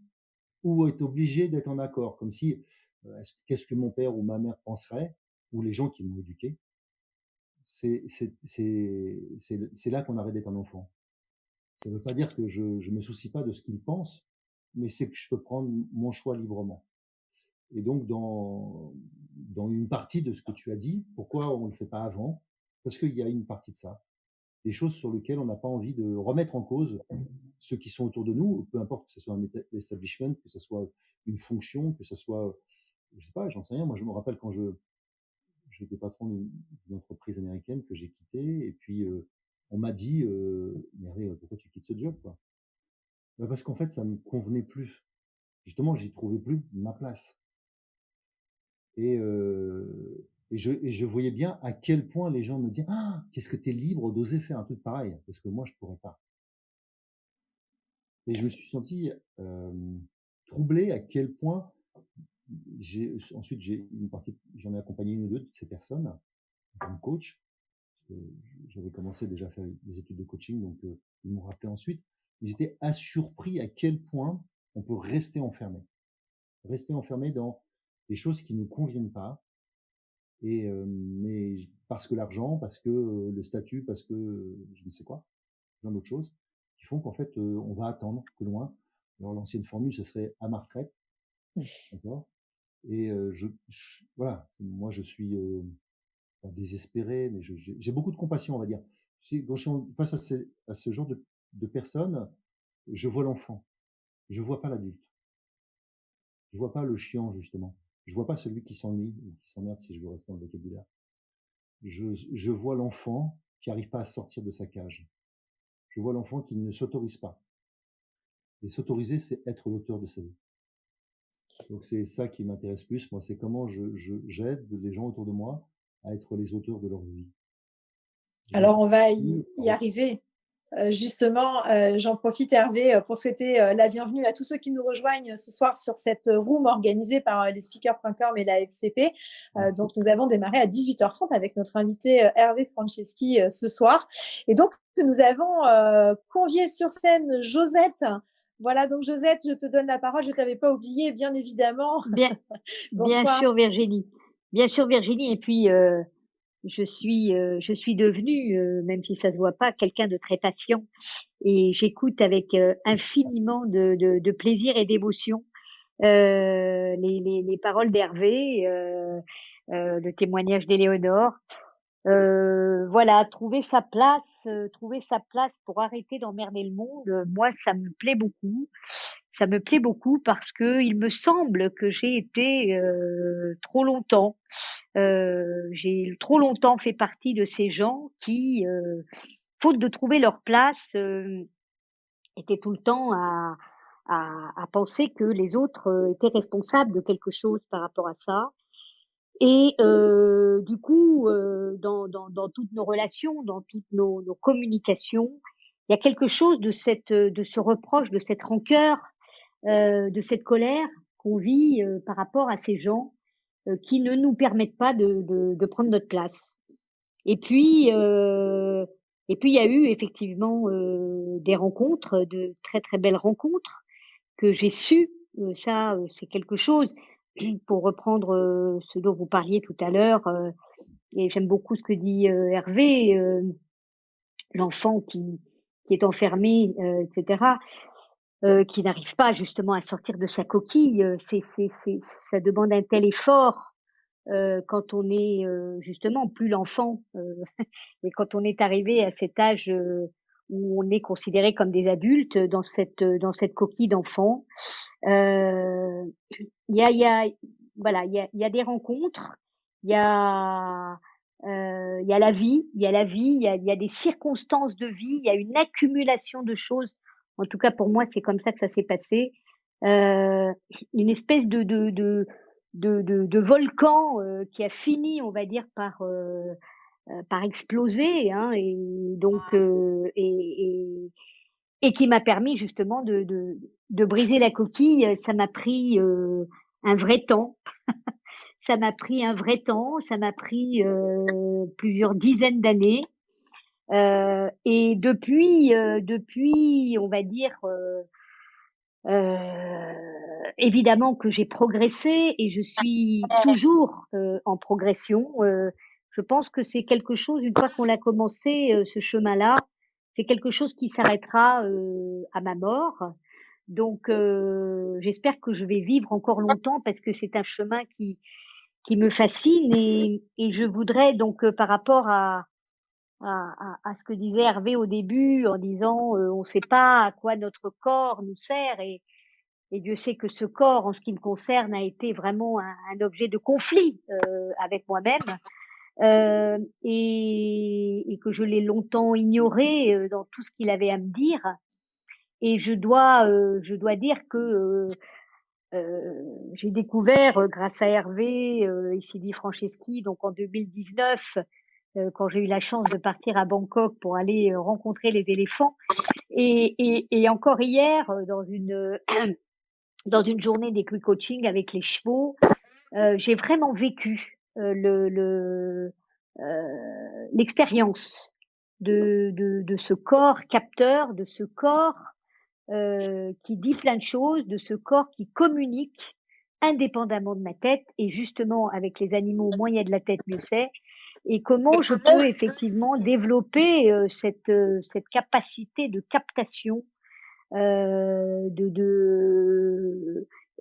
ou est obligé d'être en accord, comme si, qu'est-ce que mon père ou ma mère penserait, ou les gens qui m'ont éduqué. C'est là qu'on arrête d'être un enfant. Ça ne veut pas dire que je me soucie pas de ce qu'ils pensent, mais c'est que je peux prendre mon choix librement. Et donc dans une partie de ce que tu as dit, pourquoi on ne le fait pas avant? Parce qu'il y a une partie de ça, des choses sur lesquelles on n'a pas envie de remettre en cause ceux qui sont autour de nous, peu importe que ce soit un establishment, que ce soit une fonction, que ce soit, je sais pas, j'en sais rien. Moi, je me rappelle quand j'étais patron d'une entreprise américaine que j'ai quittée et puis, on m'a dit, «Mais Hervé, pourquoi tu quittes ce job, quoi?» Bah, parce qu'en fait, ça me convenait plus. Justement, j'y trouvais plus ma place et je voyais bien à quel point les gens me disaient: «Ah! Qu'est-ce que tu es libre d'oser faire un truc pareil, parce que moi je pourrais pas». Et je me suis senti, troublé à quel point j'ai une partie j'en ai accompagné une ou 2 de ces personnes comme coach, parce que j'avais commencé déjà à faire des études de coaching, donc ils m'ont rappelé ensuite. Mais j'étais surpris à quel point on peut rester enfermé dans des choses qui ne nous conviennent pas et mais parce que l'argent, parce que, le statut, parce que, je ne sais quoi, plein d'autres choses qui font qu'en fait, on va attendre que loin. Alors l'ancienne formule, ce serait à ma retraite, d'accord? Et voilà, moi je suis, pas désespéré, mais j'ai beaucoup de compassion, on va dire. Tu sais, quand je suis face à ce genre de personnes, je vois l'enfant, je vois pas l'adulte. Je vois pas le chiant justement. Je vois pas celui qui s'ennuie ou qui s'emmerde, si je veux rester dans le vocabulaire. Je vois l'enfant qui arrive pas à sortir de sa cage. Je vois l'enfant qui ne s'autorise pas. Et s'autoriser, c'est être l'auteur de sa vie. Donc c'est ça qui m'intéresse plus, moi, c'est comment j'aide les gens autour de moi à être les auteurs de leur vie. Je les Alors, on va plus y arriver. Justement, j'en profite, Hervé, pour souhaiter la bienvenue à tous ceux qui nous rejoignent ce soir sur cette room organisée par lesspeakers.com et la FCP. merci. Donc, nous avons démarré à 18h30 avec notre invité Hervé Franceschi ce soir. Et donc, nous avons convié sur scène Josette. Voilà, donc Josette, je te donne la parole. Je ne t'avais pas oublié, bien évidemment. Bien bien Bonsoir. sûr Virginie. Bien sûr Virginie et puis, je suis devenue, même si ça se voit pas, quelqu'un de très patient et j'écoute avec, infiniment de plaisir et d'émotion, les paroles d'Hervé, le témoignage d'Éléonore. Voilà, trouver sa place pour arrêter d'emmerder le monde, moi ça me plaît beaucoup. Ça me plaît beaucoup parce que il me semble que j'ai été, trop longtemps, j'ai trop longtemps fait partie de ces gens qui, faute de trouver leur place, étaient tout le temps à penser que les autres, étaient responsables de quelque chose par rapport à ça. Et du coup, dans toutes nos relations, dans toutes nos communications, il y a quelque chose de ce reproche, de cette rancœur, de cette colère qu'on vit, par rapport à ces gens, qui ne nous permettent pas de prendre notre place. Et puis, heu et puis il y a eu effectivement, des rencontres, de très, très belles rencontres que j'ai su, ça, c'est quelque chose pour reprendre, ce dont vous parliez tout à l'heure, et j'aime beaucoup ce que dit, Hervé, l'enfant qui est enfermé, et cetera, qui n'arrive pas justement à sortir de sa coquille, c'est ça demande un tel effort, quand on est, justement plus l'enfant, mais quand on est arrivé à cet âge, où on est considéré comme des adultes, dans cette coquille d'enfant. Heu, il y a voilà, il y a des rencontres, il y a, il y a la vie, il y a des circonstances de vie, il y a une accumulation de choses. En tout cas, pour moi, c'est comme ça que ça s'est passé. Heu, une espèce de volcan, qui a fini, on va dire, par exploser, hein, et donc et qui m'a permis justement de briser la coquille. Ça m'a pris, un vrai temps. Ça m'a pris un vrai temps, ça m'a pris, plusieurs dizaines d'années, et depuis, on va dire, évidemment que j'ai progressé et je suis toujours, en progression, je pense que c'est quelque chose, une fois qu'on l'a commencé, ce chemin-là, c'est quelque chose qui s'arrêtera, à ma mort. Donc j'espère que je vais vivre encore longtemps parce que c'est un chemin qui me fascine et je voudrais donc, par rapport à ce que disait Hervé au début en disant, on ne sait pas à quoi notre corps nous sert et Dieu sait que ce corps, en ce qui me concerne, a été vraiment un objet de conflit, avec moi-même, et que je l'ai longtemps ignoré, dans tout ce qu'il avait à me dire et je dois dire que, j'ai découvert, grâce à Hervé, et Sylvie Franceschi, donc en 2019, quand j'ai eu la chance de partir à Bangkok pour aller, rencontrer les éléphants et encore hier, dans une journée d'équicoaching avec les chevaux, j'ai vraiment vécu, l'expérience de ce corps capteur, de ce corps, qui dit plein de choses, de ce corps qui communique indépendamment de ma tête et justement avec les animaux, moins il y a de la tête, mieux c'est et comment je peux effectivement développer, cette capacité de captation, de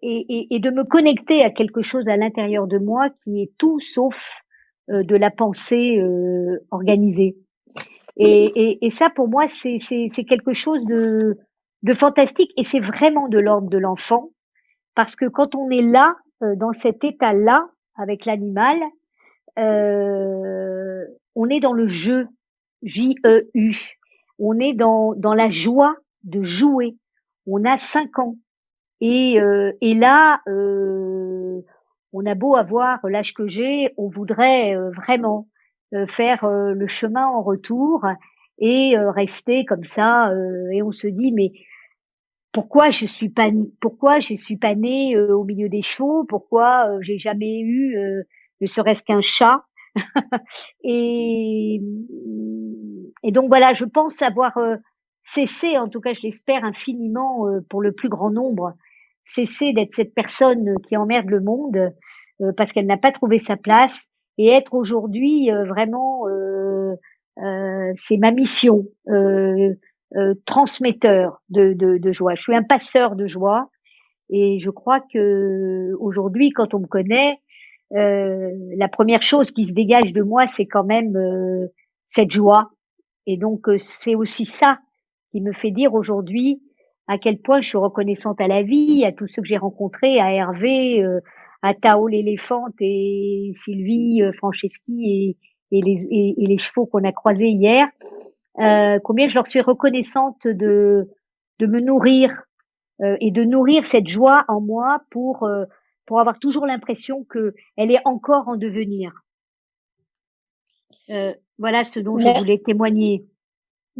et de me connecter à quelque chose à l'intérieur de moi qui est tout sauf, de la pensée, organisée. Et ça pour moi c'est quelque chose de fantastique et c'est vraiment de l'ordre de l'enfant parce que quand on est là, dans cet état-là avec l'animal, on est dans le jeu, J-E-U. On est dans la joie de jouer. On a 5 ans et là, on a beau avoir l'âge que j'ai, on voudrait, vraiment, faire, le chemin en retour et rester comme ça, et on se dit: «Mais pourquoi je suis pas née, au milieu des chevaux? Pourquoi, j'ai jamais eu, ne serait-ce qu'un chat?» Et et donc voilà, je pense avoir, cessé, en tout cas je l'espère infiniment, pour le plus grand nombre, cessé d'être cette personne qui emmerde le monde, parce qu'elle n'a pas trouvé sa place et être aujourd'hui vraiment, c'est ma mission, transmetteur de joie. Je suis un passeur de joie et je crois que aujourd'hui, quand on me connaît, la première chose qui se dégage de moi, c'est quand même cette joie. Et donc, c'est aussi ça qui me fait dire aujourd'hui à quel point je suis reconnaissante à la vie, à tous ceux que j'ai rencontrés, à Hervé, à Tao l'éléphante et Sylvie Franceschi et les chevaux qu'on a croisés hier. Combien je leur suis reconnaissante de me nourrir et de nourrir cette joie en moi pour avoir toujours l'impression que elle est encore en devenir. Voilà ce dont je Mer- voulais témoigner.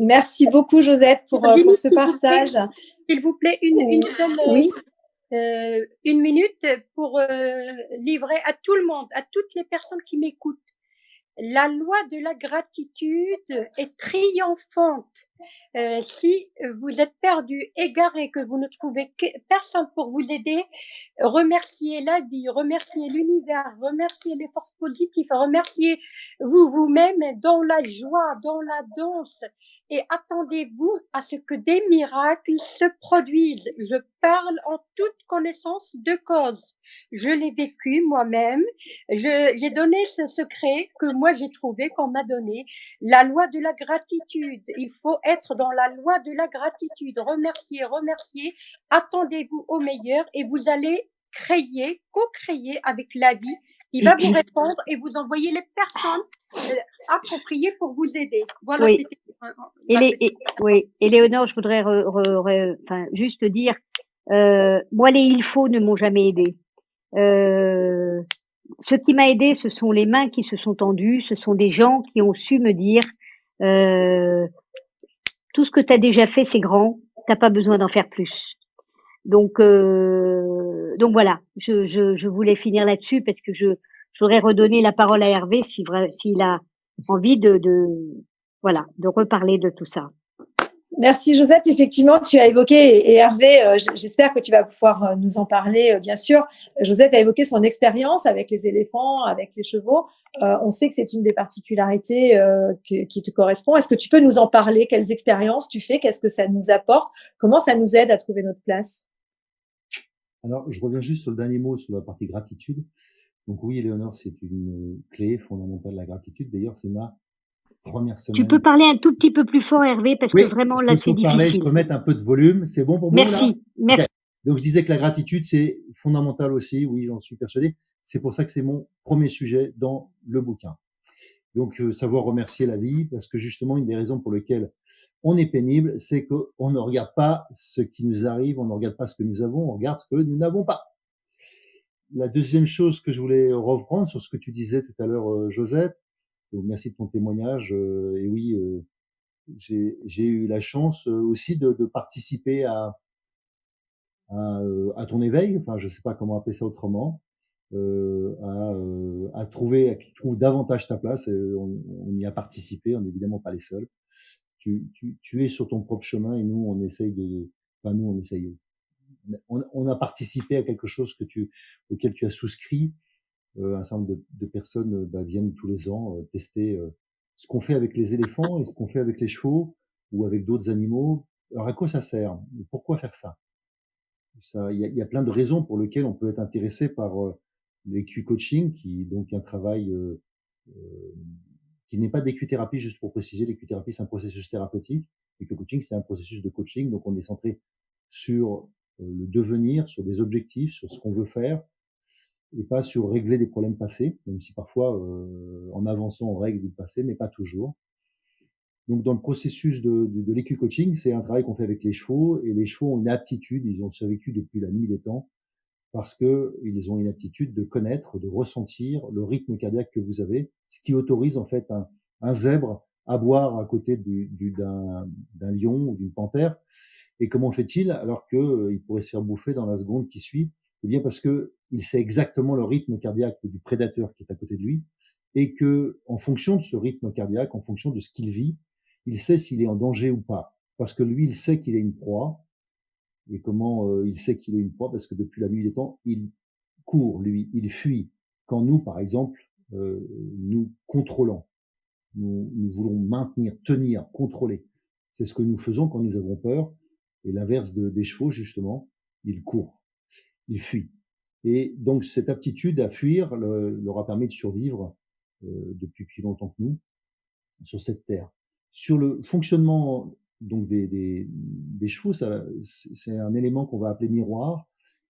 Merci beaucoup, Josette, pour Virginie, ce partage. s'il vous plaît, une seule, Oui, une minute pour livrer à tout le monde, à toutes les personnes qui m'écoutent. La loi de la gratitude est triomphante. Si vous êtes perdu, égaré, que vous ne trouvez personne pour vous aider, remerciez la vie, remerciez l'univers, remerciez les forces positives, remerciez vous-même dans la joie, dans la danse, et attendez-vous à ce que des miracles se produisent. Je parle en toute connaissance de cause. Je l'ai vécu moi-même. J'ai donné ce secret que moi j'ai trouvé, qu'on m'a donné, la loi de la gratitude. Il faut être dans la loi de la gratitude. Remercier, remercier. Attendez-vous au meilleur et vous allez créer, co-créer avec la vie. Il va vous répondre et vous envoyer les personnes appropriées pour vous aider. Voilà, Oui. c'était. Oui, Éléonore, je voudrais juste dire, moi les il faut ne m'ont jamais aidé. Ce qui m'a aidé, ce sont les mains qui se sont tendues, ce sont des gens qui ont su me dire tout ce que tu as déjà fait, c'est grand, t'as pas besoin d'en faire plus. Donc voilà, je voulais finir là-dessus parce que je voudrais redonner la parole à Hervé s'il a envie de reparler de tout ça. merci Josette. Effectivement, tu as évoqué, et Hervé, j'espère que tu vas pouvoir nous en parler, bien sûr. Josette a évoqué son expérience avec les éléphants, avec les chevaux. On sait que c'est une des particularités qui te correspond. Est-ce que tu peux nous en parler? Quelles expériences tu fais? Qu'est-ce que ça nous apporte? Comment ça nous aide à trouver notre place? Alors, je reviens juste sur le dernier mot, sur la partie gratitude. Donc oui, Éléonore, c'est une clé fondamentale de la gratitude. D'ailleurs, c'est ma première Tu semaine. peux parler un tout petit peu plus fort, Hervé, parce que vraiment là, c'est difficile. Je peux mettre un peu de volume. C'est bon pour moi là? Merci, merci. Okay. Donc je disais que la gratitude, c'est fondamental aussi. Oui, j'en suis persuadé. C'est pour ça que c'est mon premier sujet dans le bouquin. Donc savoir remercier la vie, parce que justement, une des raisons pour lesquelles on est pénible, c'est qu'on ne regarde pas ce qui nous arrive, on ne regarde pas ce que nous avons, on regarde ce que nous n'avons pas. La deuxième chose que je voulais reprendre sur ce que tu disais tout à l'heure, Josette, donc merci de ton témoignage. Et oui, j'ai eu la chance aussi de participer à ton éveil. Enfin, je sais pas comment appeler ça autrement. À trouver, que tu trouves davantage ta place. On y a participé, on n'est évidemment pas les seuls. Tu es sur ton propre chemin et nous, on essaye de, enfin nous, on essaye. On a participé à quelque chose auquel tu as souscrit. Un certain nombre de personnes viennent tous les ans tester ce qu'on fait avec les éléphants et ce qu'on fait avec les chevaux ou avec d'autres animaux. Alors à quoi ça sert? Pourquoi faire ça? Il y a plein de raisons pour lesquelles on peut être intéressé par l'EQ-coaching, qui donc un travail qui n'est pas d'écu-thérapie, juste pour préciser. L'écu-thérapie, c'est un processus thérapeutique. Et que le coaching, c'est un processus de coaching. Donc, on est centré sur le devenir, sur des objectifs, sur ce qu'on veut faire, et pas sur régler des problèmes passés, même si parfois, en avançant, on règle du passé, mais pas toujours. Donc, dans le processus de l'écu-coaching, c'est un travail qu'on fait avec les chevaux, et les chevaux ont une aptitude, ils ont survécu depuis la nuit des temps, parce qu'ils ont une aptitude de connaître, de ressentir le rythme cardiaque que vous avez, ce qui autorise en fait un zèbre à boire à côté d'un lion ou d'une panthère. Et comment fait-il alors qu'il pourrait se faire bouffer dans la seconde qui suit? Eh bien parce que il sait exactement le rythme cardiaque du prédateur qui est à côté de lui, et que en fonction de ce rythme cardiaque, en fonction de ce qu'il vit, il sait s'il est en danger ou pas. Parce que lui, il sait qu'il est une proie. Et comment il sait qu'il est une proie? Parce que depuis la nuit des temps, il court, lui, il fuit. Quand nous, par exemple, nous contrôlant. Nous voulons maintenir, tenir, contrôler. C'est ce que nous faisons quand nous avons peur. Et l'inverse des chevaux, justement, ils courent, ils fuient. Et donc cette aptitude à fuir leur a permis de survivre depuis plus longtemps que nous sur cette terre. Sur le fonctionnement donc des chevaux, c'est un élément qu'on va appeler miroir.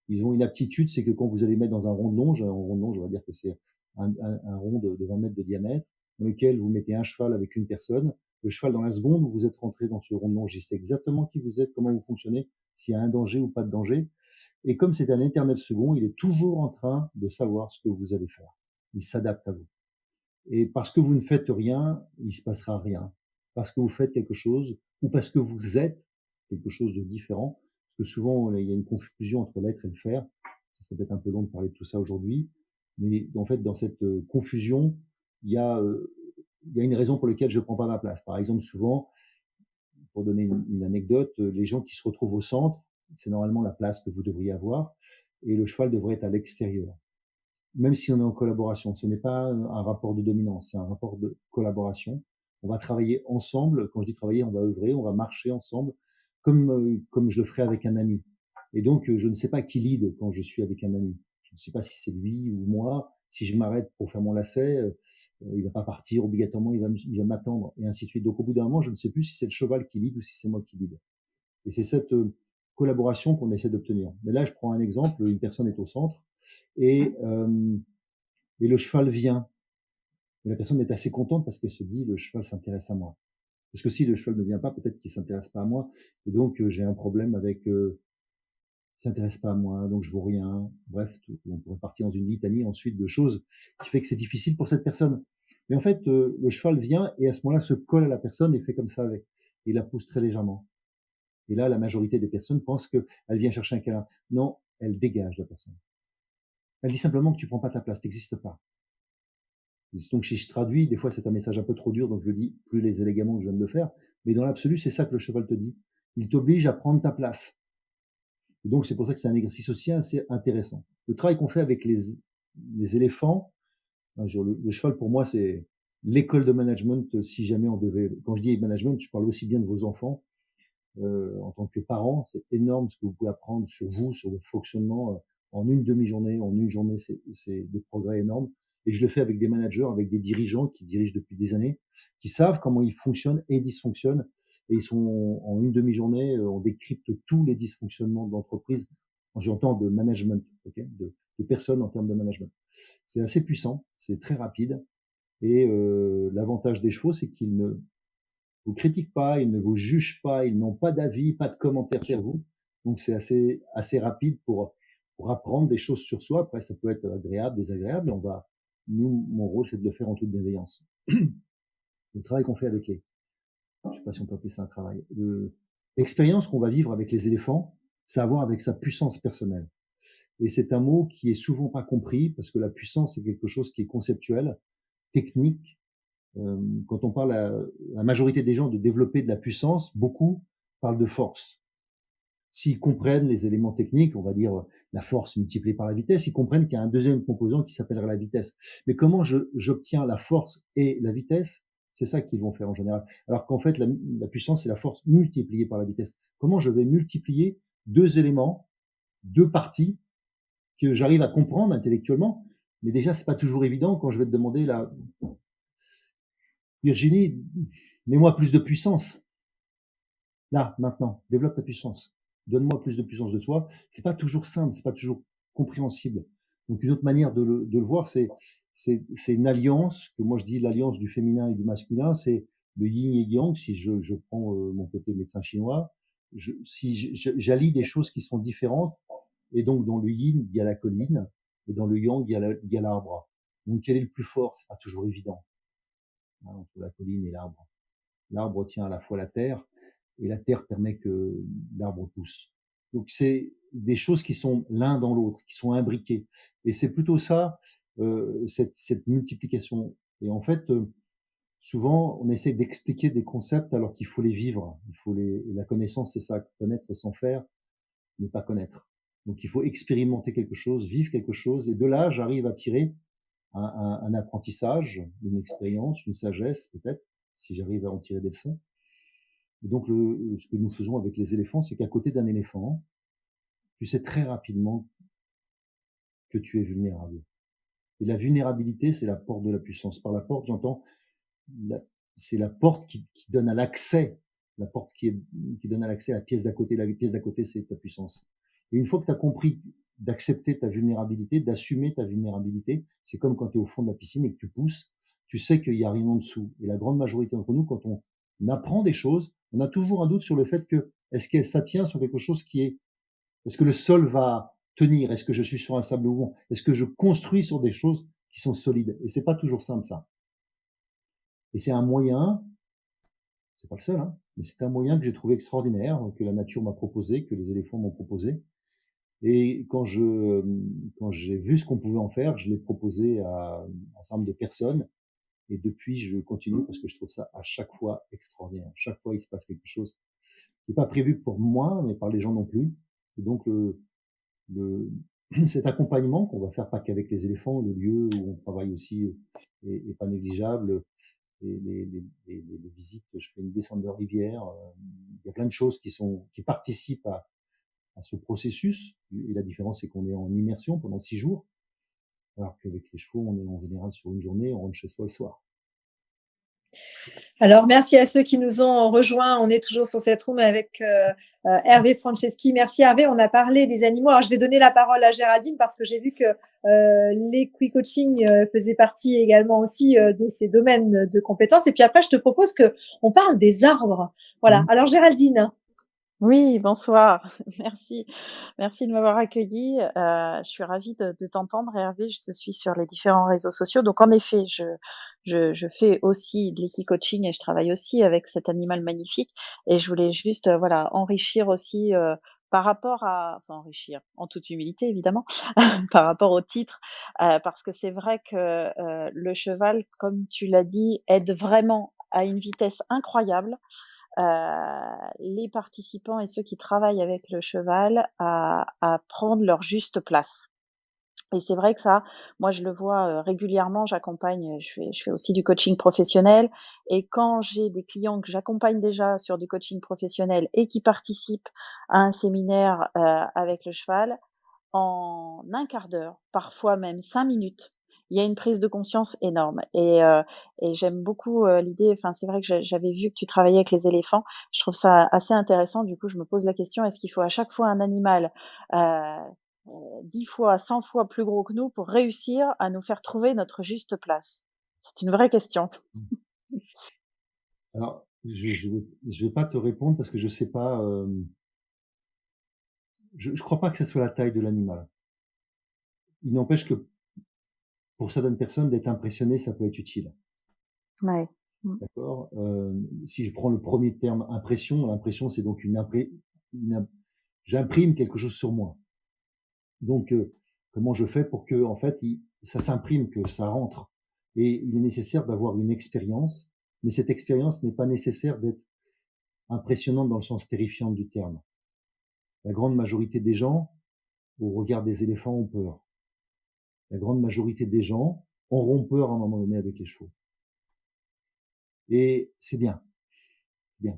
Ils ont une aptitude, c'est que quand vous allez mettre dans un rond de longe, on va dire que c'est un rond de 20 mètres de diamètre, dans lequel vous mettez un cheval avec une personne. Le cheval, dans la seconde où vous êtes rentré dans ce rond de longe, il sait exactement qui vous êtes, comment vous fonctionnez, s'il y a un danger ou pas de danger. Et comme c'est un éternel second, il est toujours en train de savoir ce que vous allez faire. Il s'adapte à vous. Et parce que vous ne faites rien, il se passera rien. Parce que vous faites quelque chose, ou parce que vous êtes quelque chose de différent. Parce que souvent, il y a une confusion entre l'être et le faire. Ça serait peut-être un peu long de parler de tout ça aujourd'hui. Mais en fait, dans cette confusion, il y a une raison pour laquelle je ne prends pas ma place. Par exemple, souvent, pour donner une anecdote, les gens qui se retrouvent au centre, c'est normalement la place que vous devriez avoir, et le cheval devrait être à l'extérieur. Même si on est en collaboration, ce n'est pas un rapport de dominance, c'est un rapport de collaboration. On va travailler ensemble. Quand je dis travailler, on va œuvrer, on va marcher ensemble, comme je le ferais avec un ami. Et donc, je ne sais pas qui lead quand je suis avec un ami. Je ne sais pas si c'est lui ou moi. Si je m'arrête pour faire mon lacet, il va pas partir obligatoirement, il va m'attendre, et ainsi de suite. Donc, au bout d'un moment, je ne sais plus si c'est le cheval qui lead ou si c'est moi qui lead. Et c'est cette collaboration qu'on essaie d'obtenir. Mais là, je prends un exemple. Une personne est au centre et le cheval vient. Et la personne est assez contente parce qu'elle se dit, le cheval s'intéresse à moi. Parce que si le cheval ne vient pas, peut-être qu'il s'intéresse pas à moi. Et donc, j'ai un problème avec, il s'intéresse pas à moi, donc je vaux rien. Bref, on pourrait partir dans une litanie ensuite de choses qui fait que c'est difficile pour cette personne. Mais en fait, le cheval vient et à ce moment-là se colle à la personne et fait comme ça avec. Il la pousse très légèrement. Et là, la majorité des personnes pensent qu'elle vient chercher un câlin. Non, elle dégage la personne. Elle dit simplement que tu prends pas ta place, t'existes pas. Donc, si je traduis, des fois, c'est un message un peu trop dur, donc je le dis plus les élégamment que je viens de le faire. Mais dans l'absolu, c'est ça que le cheval te dit. Il t'oblige à prendre ta place. Et donc, c'est pour ça que c'est un exercice aussi assez intéressant. Le travail qu'on fait avec les éléphants, le cheval, pour moi, c'est l'école de management. Si jamais on devait, quand je dis management, je parle aussi bien de vos enfants. En tant que parent, c'est énorme ce que vous pouvez apprendre sur vous, sur le fonctionnement en une demi-journée. En une journée, c'est des progrès énormes. Et je le fais avec des managers, avec des dirigeants qui dirigent depuis des années, qui savent comment ils fonctionnent et dysfonctionnent. Et ils sont en une demi-journée, on décrypte tous les dysfonctionnements de l'entreprise. J'entends de management, okay, de personnes en termes de management. C'est assez puissant, c'est très rapide. Et l'avantage des chevaux, c'est qu'ils ne vous critiquent pas, ils ne vous jugent pas, ils n'ont pas d'avis, pas de commentaires sur vous. Donc c'est assez rapide pour apprendre des choses sur soi. Après, ça peut être agréable, désagréable. Mon rôle, c'est de le faire en toute bienveillance. Le travail qu'on fait avec je sais pas si on peut appeler ça un travail, l'expérience qu'on va vivre avec les éléphants, c'est à voir avec sa puissance personnelle. Et c'est un mot qui est souvent pas compris parce que la puissance, c'est quelque chose qui est conceptuel, technique. Quand on parle à la majorité des gens de développer de la puissance, beaucoup parlent de force. S'ils comprennent les éléments techniques, on va dire la force multipliée par la vitesse, ils comprennent qu'il y a un deuxième composant qui s'appellerait la vitesse. Mais comment j'obtiens la force et la vitesse? C'est ça qu'ils vont faire en général. Alors qu'en fait, la puissance, c'est la force multipliée par la vitesse. Comment je vais multiplier deux éléments, deux parties que j'arrive à comprendre intellectuellement? Mais déjà, c'est pas toujours évident quand je vais te demander Virginie, mets-moi plus de puissance. Là, maintenant, développe ta puissance. Donne-moi plus de puissance de toi. C'est pas toujours simple, c'est pas toujours compréhensible. Donc, une autre manière de le voir, c'est une alliance, que moi je dis l'alliance du féminin et du masculin, c'est le yin et yang. Si je prends mon côté médecin chinois, si j'allie des choses qui sont différentes, et donc dans le yin, il y a la colline, et dans le yang, il y a l'arbre. Donc, quel est le plus fort? C'est pas toujours évident, hein, entre la colline et l'arbre. L'arbre tient à la fois la terre, et la terre permet que l'arbre pousse. Donc c'est des choses qui sont l'un dans l'autre, qui sont imbriquées. Et c'est plutôt ça, cette multiplication. Et en fait, souvent, on essaie d'expliquer des concepts alors qu'il faut les vivre. Et la connaissance, c'est ça, connaître sans faire, ne pas connaître. Donc il faut expérimenter quelque chose, vivre quelque chose, et de là, j'arrive à tirer un apprentissage, une expérience, une sagesse peut-être, si j'arrive à en tirer des leçons. Et donc ce que nous faisons avec les éléphants, c'est qu'à côté d'un éléphant, tu sais très rapidement que tu es vulnérable. Et la vulnérabilité, c'est la porte de la puissance. Par la porte, j'entends, c'est la porte qui donne à l'accès, la porte qui donne à l'accès à la pièce d'à côté. La pièce d'à côté, c'est ta puissance. Et une fois que tu as compris d'accepter ta vulnérabilité, d'assumer ta vulnérabilité, c'est comme quand tu es au fond de la piscine et que tu pousses, tu sais qu'il n'y a rien en dessous. Et la grande majorité d'entre nous, quand on apprend des choses, on a toujours un doute sur le fait que est-ce que ça tient sur quelque chose qui est, est-ce que le sol va tenir? Est-ce que je suis sur un sable mouvant? Est-ce que je construis sur des choses qui sont solides? Et c'est pas toujours simple, ça. Et c'est un moyen, c'est pas le seul, hein, mais c'est un moyen que j'ai trouvé extraordinaire, que la nature m'a proposé, que les éléphants m'ont proposé. Et quand j'ai vu ce qu'on pouvait en faire, je l'ai proposé à un certain nombre de personnes. Et depuis, je continue parce que je trouve ça à chaque fois extraordinaire. Chaque fois, il se passe quelque chose qui n'est pas prévu pour moi, mais par les gens non plus. Et donc, le, cet accompagnement qu'on va faire pas qu'avec les éléphants, le lieu où on travaille aussi est pas négligeable. Les visites, je fais une descente de rivière. Il y a plein de choses qui participent à ce processus. Et la différence, c'est qu'on est en immersion pendant 6 jours, alors qu'avec les chevaux, on est en général sur une journée, on rentre chez soi le soir. Alors, merci à ceux qui nous ont rejoints. On est toujours sur cette room avec Hervé Franceschi. Merci Hervé. On a parlé des animaux. Alors, je vais donner la parole à Géraldine parce que j'ai vu que l'équicoaching faisait partie également aussi de ces domaines de compétences. Et puis après, je te propose que on parle des arbres. Voilà. Alors, Géraldine. Oui, bonsoir. Merci. Merci de m'avoir accueillie. Je suis ravie de t'entendre, Hervé. Je te suis sur les différents réseaux sociaux. Donc, en effet, je fais aussi de l'équicoaching et je travaille aussi avec cet animal magnifique. Et je voulais juste, voilà, enrichir aussi, par rapport à, enfin, enrichir, en toute humilité, évidemment, par rapport au titre, parce que c'est vrai que, le cheval, comme tu l'as dit, aide vraiment à une vitesse incroyable les participants et ceux qui travaillent avec le cheval à prendre leur juste place. Et c'est vrai que ça, moi je le vois, régulièrement, j'accompagne, je fais aussi du coaching professionnel et quand j'ai des clients que j'accompagne déjà sur du coaching professionnel et qui participent à un séminaire, avec le cheval, en un quart d'heure, parfois même 5 minutes, il y a une prise de conscience énorme et j'aime beaucoup, l'idée, enfin, c'est vrai que j'avais vu que tu travaillais avec les éléphants. Je trouve ça assez intéressant. Du coup, je me pose la question, est-ce qu'il faut à chaque fois un animal, heu 10 fois, 100 fois plus gros que nous pour réussir à nous faire trouver notre juste place? C'est une vraie question. Alors, je vais pas te répondre parce que je sais pas, je crois pas que ça soit la taille de l'animal. Il n'empêche que pour certaines personnes, d'être impressionné, ça peut être utile. Ouais. Mmh. D'accord? Si je prends le premier terme impression, l'impression, c'est donc j'imprime quelque chose sur moi. Donc, comment je fais pour que, en fait, ça s'imprime, que ça rentre? Et il est nécessaire d'avoir une expérience, mais cette expérience n'est pas nécessaire d'être impressionnante dans le sens terrifiant du terme. La grande majorité des gens, au regard des éléphants, ont peur. La grande majorité des gens auront peur à un moment donné avec les chevaux. Et c'est bien, bien,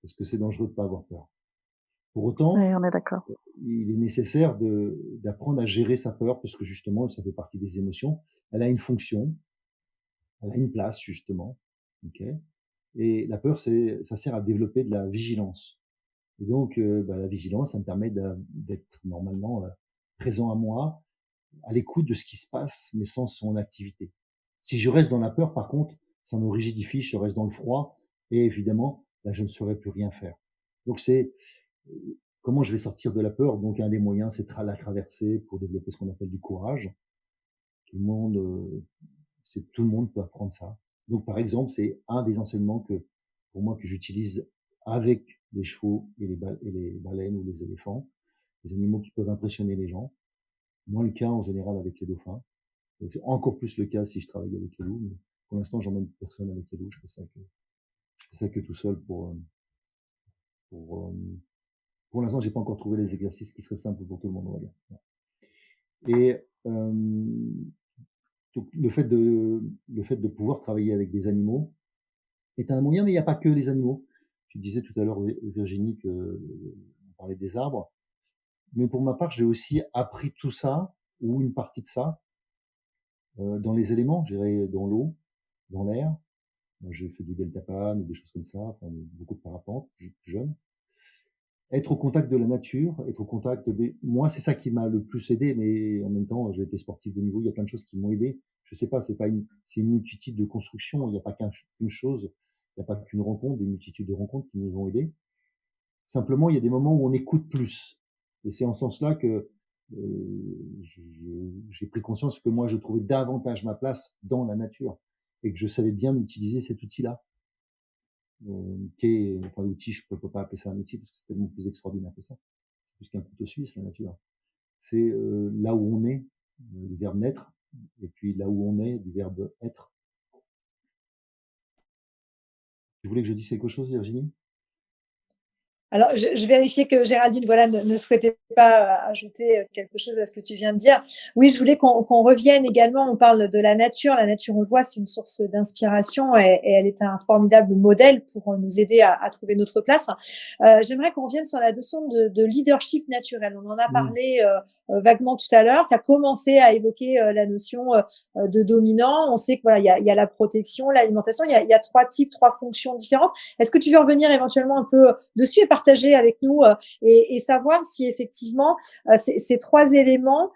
parce que c'est dangereux de pas avoir peur. Pour autant, Ouais, on est d'accord. il est nécessaire d'apprendre à gérer sa peur, parce que justement, ça fait partie des émotions. Elle a une fonction, elle a une place, justement. Ok. Et la peur, ça sert à développer de la vigilance. Et donc, la vigilance, ça me permet d'être normalement présent à moi, à l'écoute de ce qui se passe, mais sans son activité. Si je reste dans la peur, par contre, ça me rigidifie, je reste dans le froid, et évidemment, là, je ne saurais plus rien faire. Donc, c'est comment je vais sortir de la peur. Donc, un des moyens, c'est la traverser pour développer ce qu'on appelle du courage. Tout le monde, tout le monde peut apprendre ça. Donc, par exemple, c'est un des enseignements pour moi, que j'utilise avec les chevaux et les baleines ou les éléphants, les animaux qui peuvent impressionner les gens. Moins le cas en général avec les dauphins. C'est encore plus le cas si je travaille avec les loups. Mais pour l'instant, j'emmène personne avec les loups. Je fais ça que tout seul pour, pour l'instant, j'ai pas encore trouvé les exercices qui seraient simples pour tout le monde, on va dire. Et Donc le fait de pouvoir travailler avec des animaux est un moyen, mais il n'y a pas que les animaux. Tu disais tout à l'heure, Virginie, qu'on parlait des arbres. Mais pour ma part, j'ai aussi appris tout ça, ou une partie de ça, dans les éléments, je dirais dans l'eau, dans l'air. Moi, j'ai fait du deltaplane ou des choses comme ça, enfin, beaucoup de parapente, plus jeune. Être au contact de la nature, être au contact des... Moi, c'est ça qui m'a le plus aidé, mais en même temps, j'ai été sportif de niveau, il y a plein de choses qui m'ont aidé. Je sais pas, c'est une multitude de constructions, il n'y a pas qu'une chose, il n'y a pas qu'une rencontre, des multitudes de rencontres qui nous ont aidés. Simplement, il y a des moments où on écoute plus. Et c'est en ce sens-là que j'ai pris conscience que moi, je trouvais davantage ma place dans la nature et que je savais bien utiliser cet outil-là. Enfin, l'outil, je ne peux pas appeler ça un outil parce que c'est tellement plus extraordinaire que ça. C'est plus qu'un couteau suisse, la nature. C'est là où on est, du verbe naître, et puis là où on est, du verbe être. Tu voulais que je dise quelque chose, Virginie? Alors, je vérifiais que Géraldine, voilà, ne souhaitait pas ajouter quelque chose à ce que tu viens de dire. Oui, je voulais qu'on revienne également. On parle de la nature. La nature, on le voit, c'est une source d'inspiration et elle est un formidable modèle pour nous aider à trouver notre place. J'aimerais qu'on revienne sur la notion de leadership naturel. On en a parlé vaguement tout à l'heure. Tu as commencé à évoquer la notion de dominant. On sait que voilà, il y a la protection, l'alimentation. Il y a trois types, trois fonctions différentes. Est-ce que tu veux revenir éventuellement un peu dessus et partager avec nous et savoir si effectivement ces trois éléments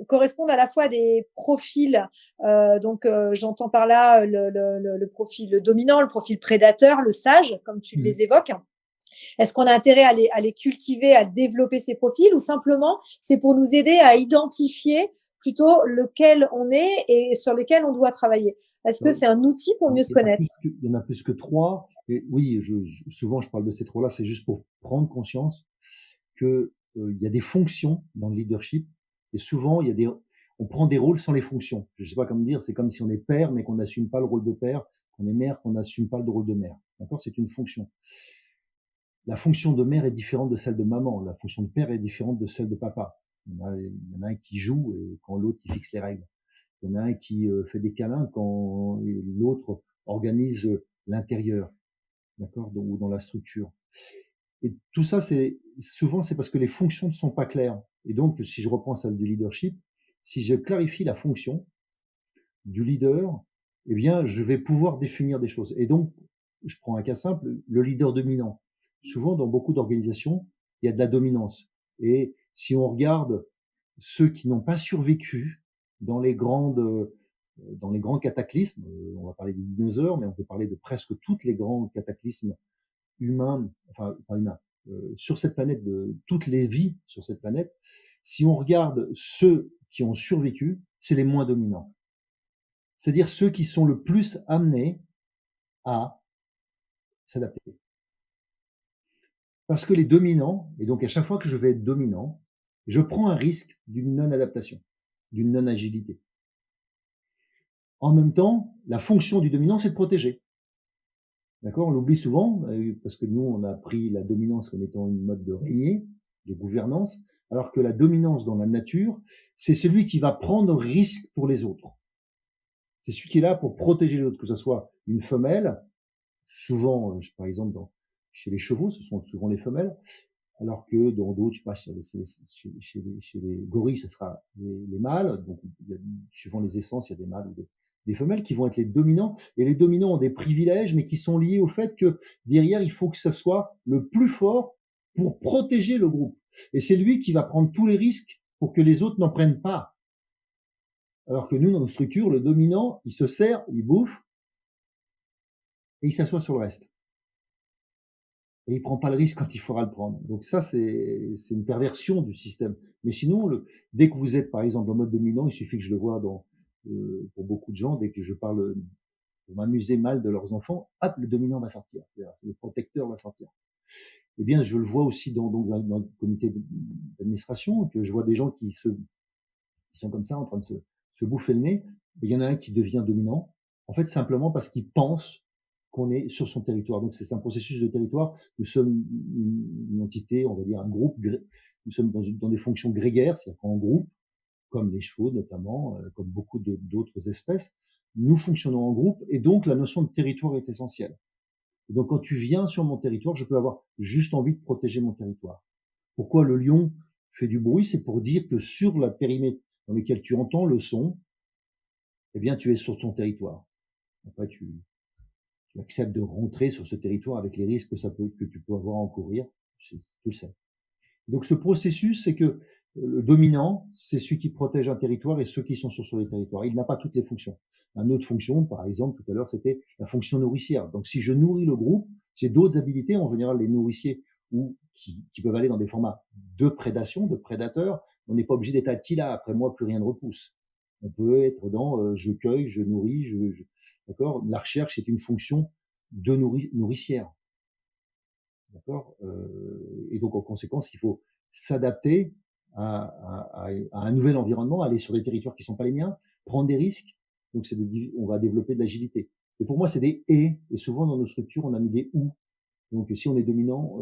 correspondent à la fois à des profils. Donc, j'entends par là le profil dominant, le profil prédateur, le sage, comme tu les évoques. Est-ce qu'on a intérêt à les cultiver, à développer ces profils ou simplement c'est pour nous aider à identifier plutôt lequel on est et sur lequel on doit travailler? Est-ce que c'est un outil pour mieux se connaître? Il y en a plus que trois. Et oui, souvent je parle de ces trois-là, c'est juste pour prendre conscience que il y a des fonctions dans le leadership et souvent on prend des rôles sans les fonctions. Je sais pas comment dire, c'est comme si on est père mais qu'on n'assume pas le rôle de père, qu'on est mère qu'on n'assume pas le rôle de mère. D'accord? C'est une fonction. La fonction de mère est différente de celle de maman. La fonction de père est différente de celle de papa. Il y en a un qui joue et quand l'autre il fixe les règles. Il y en a un qui fait des câlins quand l'autre organise l'intérieur, d'accord, ou dans la structure. Et tout ça, souvent c'est parce que les fonctions ne sont pas claires. Et donc, si je reprends celle du leadership, si je clarifie la fonction du leader, eh bien, je vais pouvoir définir des choses. Et donc, je prends un cas simple, le leader dominant. Souvent, dans beaucoup d'organisations, il y a de la dominance. Et si on regarde ceux qui n'ont pas survécu dans les grands cataclysmes, on va parler des dinosaures, mais on peut parler de presque tous les grands cataclysmes humains, enfin pas humains, sur cette planète, de toutes les vies sur cette planète, si on regarde ceux qui ont survécu, c'est les moins dominants. C'est-à-dire ceux qui sont le plus amenés à s'adapter. Parce que les dominants, et donc à chaque fois que je vais être dominant, je prends un risque d'une non-adaptation, d'une non-agilité. En même temps, la fonction du dominant, c'est de protéger. D'accord? On l'oublie souvent, parce que nous, on a pris la dominance comme étant une mode de régner, de gouvernance, alors que la dominance dans la nature, c'est celui qui va prendre risque pour les autres. C'est celui qui est là pour protéger l'autre, que ce soit une femelle, souvent, par exemple, chez les chevaux, ce sont souvent les femelles, alors que dans d'autres, je sais pas, chez les gorilles, ce sera les mâles. Donc, suivant les essences, il y a des mâles ou des femelles qui vont être les dominants. Et les dominants ont des privilèges, mais qui sont liés au fait que derrière, il faut que ça soit le plus fort pour protéger le groupe. Et c'est lui qui va prendre tous les risques pour que les autres n'en prennent pas. Alors que nous, dans nos structures, le dominant, il se sert, il bouffe, et il s'assoit sur le reste. Et il prend pas le risque quand il faudra le prendre. Donc ça, c'est une perversion du système. Mais sinon, dès que vous êtes, par exemple, en mode dominant, il suffit que je le vois pour beaucoup de gens, dès que je parle pour m'amuser mal de leurs enfants, hop, le dominant va sortir. C'est-à-dire, le protecteur va sortir. Eh bien, je le vois aussi dans le comité d'administration, que je vois des gens qui sont comme ça, en train de se bouffer le nez. Il y en a un qui devient dominant, en fait, simplement parce qu'il pense qu'on est sur son territoire. Donc, c'est un processus de territoire. Nous sommes une entité, on va dire un groupe. Nous sommes dans des fonctions grégaires, c'est-à-dire qu'en groupe, comme les chevaux notamment, comme beaucoup d'autres espèces, nous fonctionnons en groupe et donc la notion de territoire est essentielle. Et donc quand tu viens sur mon territoire, je peux avoir juste envie de protéger mon territoire. Pourquoi le lion fait du bruit? C'est pour dire que sur la périmètre dans lequel tu entends le son, eh bien tu es sur ton territoire. Après tu acceptes de rentrer sur ce territoire avec les risques que tu peux avoir à encourir, tu le sais. Donc ce processus, c'est que le dominant, c'est celui qui protège un territoire et ceux qui sont sur les territoires. Il n'a pas toutes les fonctions. Une autre fonction, par exemple, tout à l'heure, c'était la fonction nourricière. Donc si je nourris le groupe, j'ai d'autres habilités, en général les nourriciers, ou qui peuvent aller dans des formats de prédation, de prédateurs. On n'est pas obligé d'être à là, après moi, plus rien ne repousse. On peut être dans je cueille, je nourris, d'accord. La recherche est une fonction de nourricière. D'accord. Et donc en conséquence, il faut s'adapter à un nouvel environnement, aller sur des territoires qui sont pas les miens, prendre des risques. Donc on va développer de l'agilité. Et pour moi, c'est des et souvent dans nos structures, on a mis des ou. Donc si on est dominant,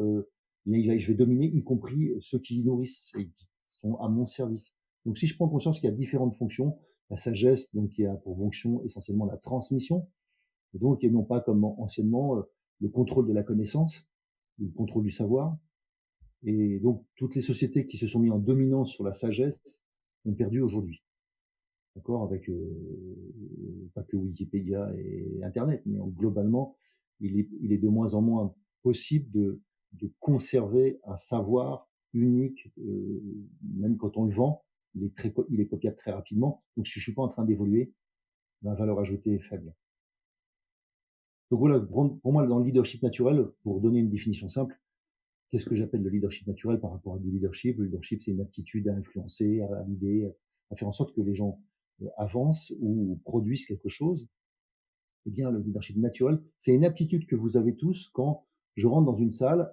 je vais dominer, y compris ceux qui nourrissent et qui sont à mon service. Donc si je prends conscience qu'il y a différentes fonctions, la sagesse, donc qui a pour fonction essentiellement la transmission, et donc et non pas comme anciennement le contrôle de la connaissance, le contrôle du savoir. Et donc, toutes les sociétés qui se sont mis en dominance sur la sagesse ont perdu aujourd'hui. D'accord? Avec, pas que Wikipédia et Internet, mais globalement, il est de moins en moins possible de conserver un savoir unique, même quand on le vend, il est copiable très rapidement. Donc, si je suis pas en train d'évoluer, ma valeur ajoutée est faible. Donc voilà, pour moi, dans le leadership naturel, pour donner une définition simple, qu'est-ce que j'appelle le leadership naturel par rapport à du leadership? Le leadership, c'est une aptitude à influencer, à l'idée, à faire en sorte que les gens avancent ou produisent quelque chose. Eh bien, le leadership naturel, c'est une aptitude que vous avez tous quand je rentre dans une salle.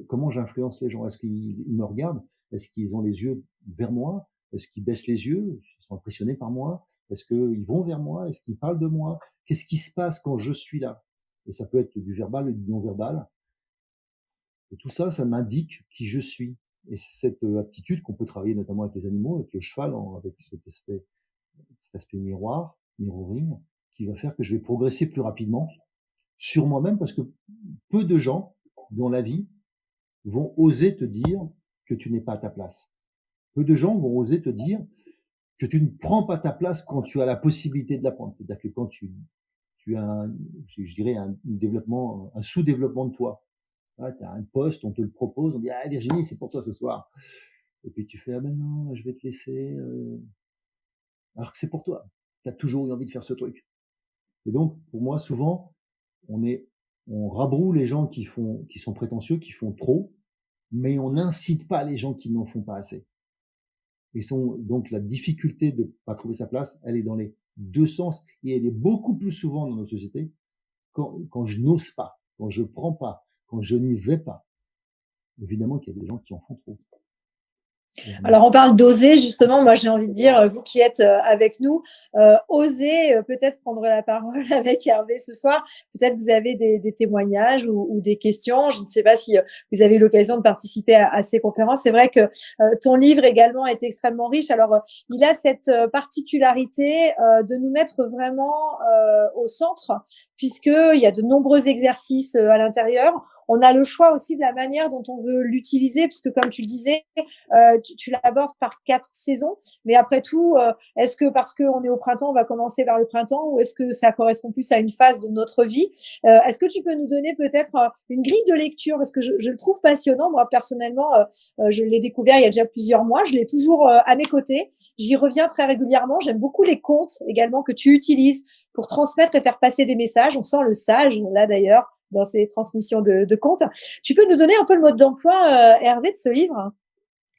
Comment j'influence les gens? Est-ce qu'ils me regardent? Est-ce qu'ils ont les yeux vers moi? Est-ce qu'ils baissent les yeux? Ils sont impressionnés par moi? Est-ce qu'ils vont vers moi? Est-ce qu'ils parlent de moi? Qu'est-ce qui se passe quand je suis là? Et ça peut être du verbal et du non-verbal. Et tout ça, ça m'indique qui je suis. Et c'est cette aptitude qu'on peut travailler notamment avec les animaux, avec le cheval, avec cet aspect miroir, mirroring, qui va faire que je vais progresser plus rapidement sur moi-même, parce que peu de gens dans la vie vont oser te dire que tu n'es pas à ta place. Peu de gens vont oser te dire que tu ne prends pas ta place quand tu as la possibilité de la prendre. C'est-à-dire que quand tu as je dirais un développement, un sous-développement de toi. Tu as un poste, on te le propose, on dit ah Virginie, c'est pour toi ce soir. Et puis tu fais ah ben non, je vais te laisser. Alors que c'est pour toi. Tu as toujours eu envie de faire ce truc. Et donc pour moi, souvent, on rabroue les gens qui sont prétentieux, qui font trop, mais on n'incite pas les gens qui n'en font pas assez. Et donc la difficulté de pas trouver sa place, elle est dans les deux sens, et elle est beaucoup plus souvent dans nos sociétés quand je n'ose pas, quand je prends pas, quand je n'y vais pas. Évidemment qu'il y a des gens qui en font trop. Alors, on parle d'oser, justement. Moi, j'ai envie de dire, vous qui êtes avec nous, osez peut-être prendre la parole avec Hervé ce soir. Peut-être vous avez des témoignages ou des questions. Je ne sais pas si vous avez eu l'occasion de participer à ces conférences. C'est vrai que ton livre également est extrêmement riche. Alors, il a cette particularité de nous mettre vraiment au centre, puisqu'il y a de nombreux exercices à l'intérieur. On a le choix aussi de la manière dont on veut l'utiliser, puisque comme tu le disais, tu l'abordes par 4 saisons, mais après tout, est-ce que parce qu'on est au printemps, on va commencer vers le printemps, ou est-ce que ça correspond plus à une phase de notre vie? Est-ce que tu peux nous donner peut-être une grille de lecture? Parce que je le trouve passionnant. Moi, personnellement, je l'ai découvert il y a déjà plusieurs mois. Je l'ai toujours à mes côtés. J'y reviens très régulièrement. J'aime beaucoup les contes également que tu utilises pour transmettre et faire passer des messages. On sent le sage, là d'ailleurs, dans ces transmissions de contes. Tu peux nous donner un peu le mode d'emploi, Hervé, de ce livre?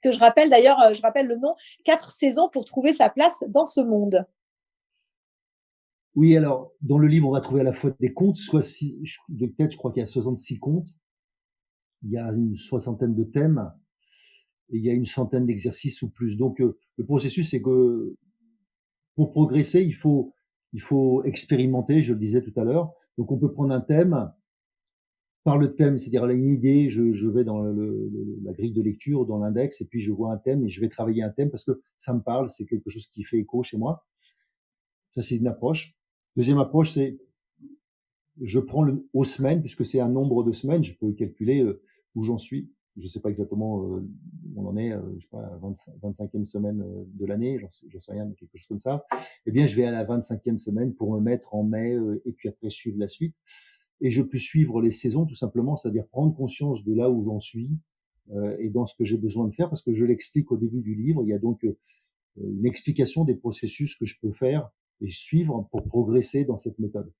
Que je rappelle d'ailleurs, je rappelle le nom, 4 saisons pour trouver sa place dans ce monde. Oui, alors, dans le livre, on va trouver à la fois des contes, de tête, je crois qu'il y a 66 contes, il y a une soixantaine de thèmes, et il y a une centaine d'exercices ou plus. Donc, le processus, c'est que pour progresser, il faut expérimenter, je le disais tout à l'heure. Donc, on peut prendre un thème, par le thème, c'est-à-dire une idée, je vais dans la grille de lecture, dans l'index, et puis je vois un thème et je vais travailler un thème parce que ça me parle, c'est quelque chose qui fait écho chez moi. Ça, c'est une approche. Deuxième approche, c'est je prends aux semaines, puisque c'est un nombre de semaines, je peux calculer où j'en suis. Je ne sais pas exactement où on en est, je sais pas, à 25e semaine de l'année, j'en sais rien, mais quelque chose comme ça. Eh bien, je vais à la 25e semaine pour me mettre en mai et puis après suivre la suite. Et je peux suivre les saisons tout simplement, c'est-à-dire prendre conscience de là où j'en suis et dans ce que j'ai besoin de faire, parce que je l'explique au début du livre. Il y a donc une explication des processus que je peux faire et suivre pour progresser dans cette méthode.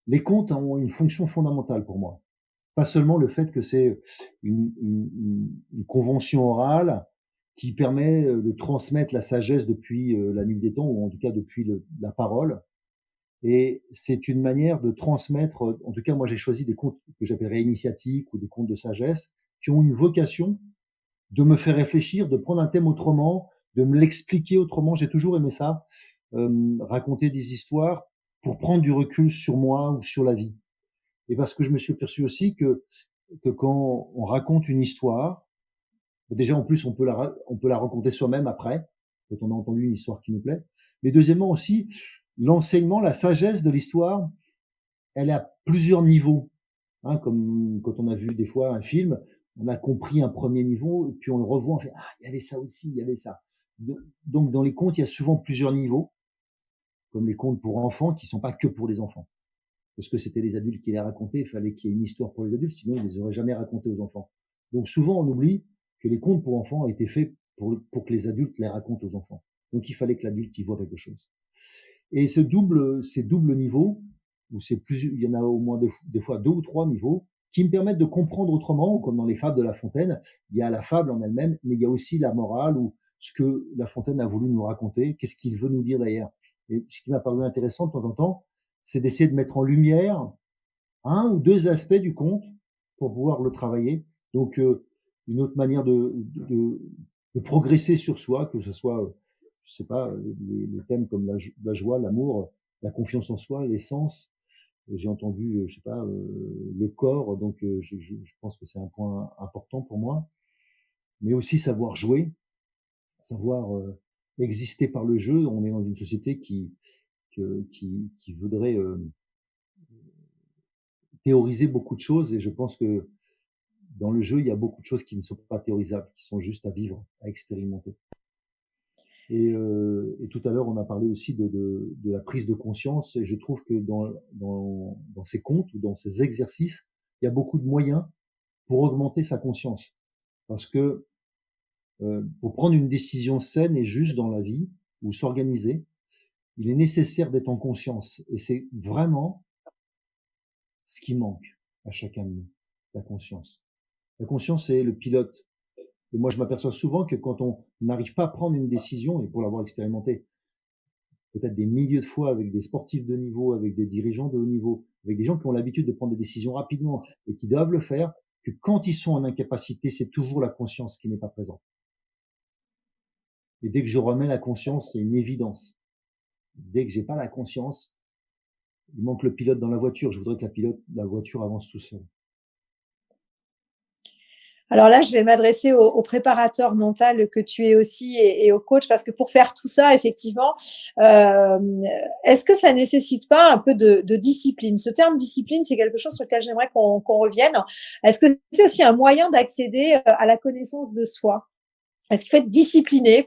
Les contes ont une fonction fondamentale pour moi. Pas seulement le fait que c'est une convention orale qui permet de transmettre la sagesse depuis la nuit des temps, ou en tout cas depuis la parole. Et c'est une manière de transmettre, en tout cas moi j'ai choisi des contes que j'appellerais initiatiques ou des contes de sagesse, qui ont une vocation de me faire réfléchir, de prendre un thème autrement, de me l'expliquer autrement. J'ai toujours aimé ça, raconter des histoires pour prendre du recul sur moi ou sur la vie. Et parce que je me suis aperçu aussi que quand on raconte une histoire, déjà en plus on peut la raconter soi-même après, quand on a entendu une histoire qui nous plaît. Mais deuxièmement aussi, l'enseignement, la sagesse de l'histoire, elle est à plusieurs niveaux. Hein, comme quand on a vu des fois un film, on a compris un premier niveau, et puis on le revoit, on fait ah, il y avait ça aussi, il y avait ça. Donc dans les contes, il y a souvent plusieurs niveaux, comme les contes pour enfants qui sont pas que pour les enfants. Parce que c'était les adultes qui les racontaient, il fallait qu'il y ait une histoire pour les adultes, sinon ils les auraient jamais racontés aux enfants. Donc souvent on oublie que les contes pour enfants ont été faits pour que les adultes les racontent aux enfants. Donc il fallait que l'adulte y voit quelque chose. Et ces doubles niveaux, où il y en a au moins des fois 2 ou 3 niveaux, qui me permettent de comprendre autrement, comme dans les fables de La Fontaine. Il y a la fable en elle-même, mais il y a aussi la morale ou ce que La Fontaine a voulu nous raconter, qu'est-ce qu'il veut nous dire derrière. Et ce qui m'a paru intéressant de temps en temps, c'est d'essayer de mettre en lumière un ou deux aspects du conte pour pouvoir le travailler. Donc, une autre manière de progresser sur soi, que ce soit, je sais pas, les thèmes comme la joie, l'amour, la confiance en soi, l'essence. J'ai entendu, je sais pas, le corps, donc je pense que c'est un point important pour moi. Mais aussi savoir jouer, savoir exister par le jeu. On est dans une société qui voudrait théoriser beaucoup de choses, et je pense que dans le jeu, il y a beaucoup de choses qui ne sont pas théorisables, qui sont juste à vivre, à expérimenter. Et tout à l'heure, on a parlé aussi de la prise de conscience, et je trouve que dans ces contes ou dans ces exercices, il y a beaucoup de moyens pour augmenter sa conscience. Parce que pour prendre une décision saine et juste dans la vie, ou s'organiser, il est nécessaire d'être en conscience. Et c'est vraiment ce qui manque à chacun de nous, la conscience. La conscience, c'est le pilote. Et moi, je m'aperçois souvent que quand on n'arrive pas à prendre une décision, et pour l'avoir expérimenté peut-être des milliers de fois avec des sportifs de niveau, avec des dirigeants de haut niveau, avec des gens qui ont l'habitude de prendre des décisions rapidement et qui doivent le faire, que quand ils sont en incapacité, c'est toujours la conscience qui n'est pas présente. Et dès que je remets la conscience, c'est une évidence. Dès que j'ai pas la conscience, il manque le pilote dans la voiture. Je voudrais que la voiture avance tout seul. Alors là, je vais m'adresser au préparateur mental que tu es aussi et au coach, parce que pour faire tout ça, effectivement, est-ce que ça nécessite pas un peu de discipline? Ce terme discipline, c'est quelque chose sur lequel j'aimerais qu'on revienne. Est-ce que c'est aussi un moyen d'accéder à la connaissance de soi? Est-ce qu'il faut être discipliné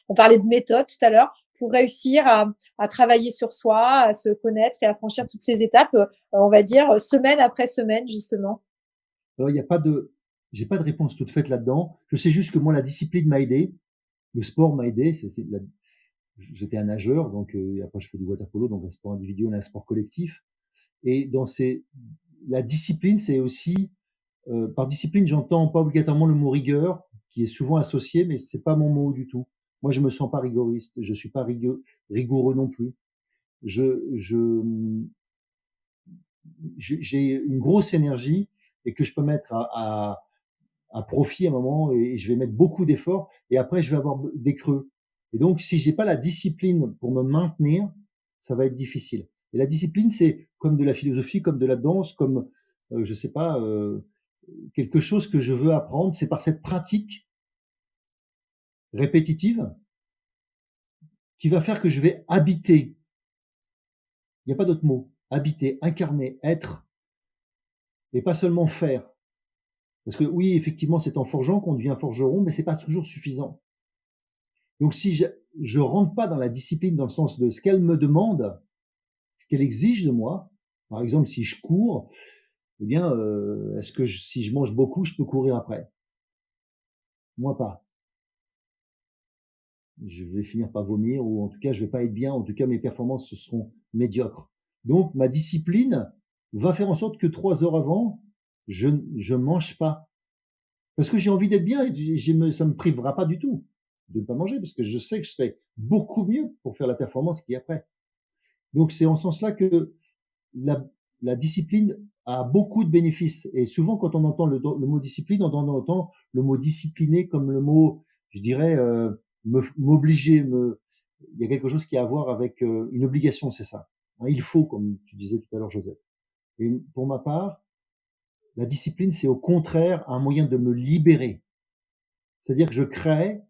on parlait de méthode tout à l'heure, pour réussir à travailler sur soi, à se connaître et à franchir toutes ces étapes, on va dire, semaine après semaine, justement? Alors, j'ai pas de réponse toute faite là-dedans. Je sais juste que moi, la discipline m'a aidé. Le sport m'a aidé. J'étais un nageur, donc après je fais du water polo, donc un sport individuel, un sport collectif. Et la discipline, c'est aussi par discipline, j'entends pas obligatoirement le mot rigueur, qui est souvent associé, mais c'est pas mon mot du tout. Moi, je me sens pas rigoriste, je suis pas rigoureux non plus. J'ai une grosse énergie et que je peux mettre à profit à un moment, et je vais mettre beaucoup d'efforts, et après je vais avoir des creux. Et donc, si j'ai pas la discipline pour me maintenir, ça va être difficile. Et la discipline, c'est comme de la philosophie, comme de la danse, comme je sais pas, quelque chose que je veux apprendre, c'est par cette pratique répétitive qui va faire que je vais habiter. Il n'y a pas d'autre mot. Habiter, incarner, être, et pas seulement faire. Parce que oui, effectivement, c'est en forgeant qu'on devient forgeron, mais c'est pas toujours suffisant. Donc si je rentre pas dans la discipline dans le sens de ce qu'elle me demande, ce qu'elle exige de moi, par exemple, si je cours, eh bien, est-ce que si je mange beaucoup, je peux courir après? Moi pas. Je vais finir par vomir ou en tout cas, je vais pas être bien. En tout cas, mes performances seront médiocres. Donc, ma discipline va faire en sorte que 3 heures avant, je mange pas. Parce que j'ai envie d'être bien et ça me privera pas du tout de ne pas manger parce que je sais que je serai beaucoup mieux pour faire la performance qui est après. Donc, c'est en ce sens-là que la discipline a beaucoup de bénéfices. Et souvent, quand on entend le mot discipline, on entend le mot discipliné comme le mot, je dirais, m'obliger. Il y a quelque chose qui a à voir avec une obligation, c'est ça. Hein, il faut, comme tu disais tout à l'heure, Joseph. Et pour ma part, la discipline, c'est au contraire un moyen de me libérer. C'est-à-dire que je crée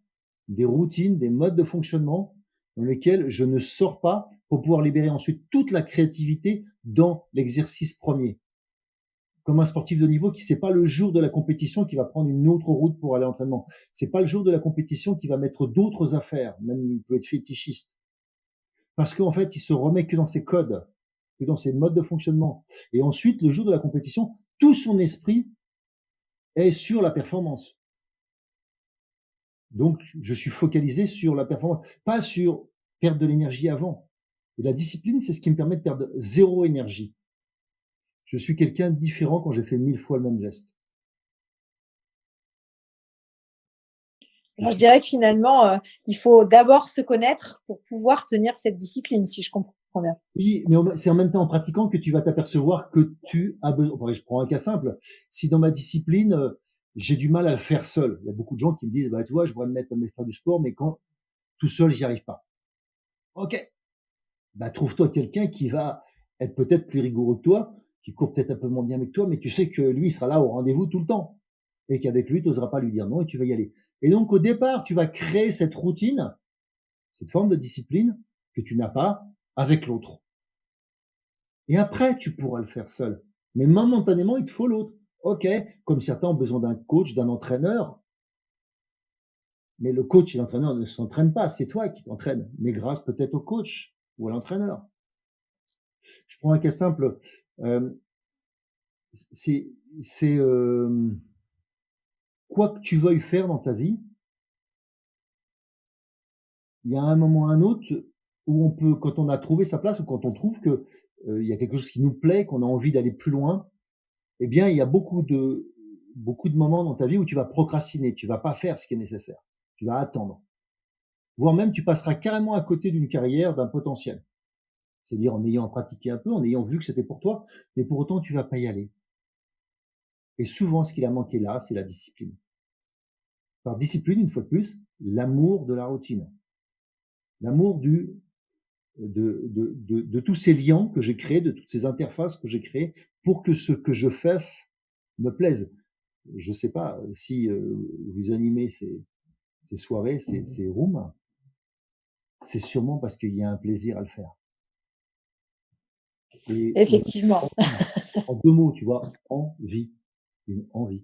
des routines, des modes de fonctionnement dans lesquels je ne sors pas pour pouvoir libérer ensuite toute la créativité dans l'exercice premier. Comme un sportif de niveau qui c'est pas le jour de la compétition qui va prendre une autre route pour aller à l'entraînement. C'est pas le jour de la compétition qui va mettre d'autres affaires. Même il peut être fétichiste. Parce qu'en fait, il se remet que dans ses codes, que dans ses modes de fonctionnement. Et ensuite, le jour de la compétition, tout son esprit est sur la performance. Donc, je suis focalisé sur la performance, pas sur perdre de l'énergie avant. Et la discipline, c'est ce qui me permet de perdre 0 énergie. Je suis quelqu'un de différent quand j'ai fait 1000 fois le même geste. Alors, je dirais que finalement, il faut d'abord se connaître pour pouvoir tenir cette discipline, si je comprends bien. Oui, mais c'est en même temps en pratiquant que tu vas t'apercevoir que tu as besoin. Je prends un cas simple. Si dans ma discipline, j'ai du mal à le faire seul, il y a beaucoup de gens qui me disent, bah, tu vois, je voudrais me mettre à faire du sport, mais quand tout seul, j'y arrive pas. Ok. Bah, trouve-toi quelqu'un qui va être peut-être plus rigoureux que toi, qui court peut-être un peu moins bien que toi, mais tu sais que lui, il sera là au rendez-vous tout le temps. Et qu'avec lui, tu n'oseras pas lui dire non et tu vas y aller. Et donc, au départ, tu vas créer cette routine, cette forme de discipline que tu n'as pas avec l'autre. Et après, tu pourras le faire seul. Mais momentanément, il te faut l'autre. Ok, comme certains ont besoin d'un coach, d'un entraîneur. Mais le coach et l'entraîneur ne s'entraînent pas. C'est toi qui t'entraînes. Mais grâce peut-être au coach ou à l'entraîneur. Je prends un cas simple. C'est quoi que tu veuilles faire dans ta vie, il y a un moment ou un autre où on peut, quand on a trouvé sa place ou quand on trouve que il y a quelque chose qui nous plaît, qu'on a envie d'aller plus loin, eh bien, il y a beaucoup de moments dans ta vie où tu vas procrastiner, tu vas pas faire ce qui est nécessaire, tu vas attendre, voire même tu passeras carrément à côté d'une carrière, d'un potentiel. C'est-à-dire en ayant pratiqué un peu, en ayant vu que c'était pour toi, mais pour autant tu vas pas y aller. Et souvent, ce qu'il a manqué là, c'est la discipline. Par discipline, une fois de plus, l'amour de la routine, l'amour de tous ces liens que j'ai créés, de toutes ces interfaces que j'ai créées pour que ce que je fasse me plaise. Je sais pas si vous animez ces soirées, ces rooms, c'est sûrement parce qu'il y a un plaisir à le faire. Et Effectivement. en 2 mots, tu vois, envie, une envie.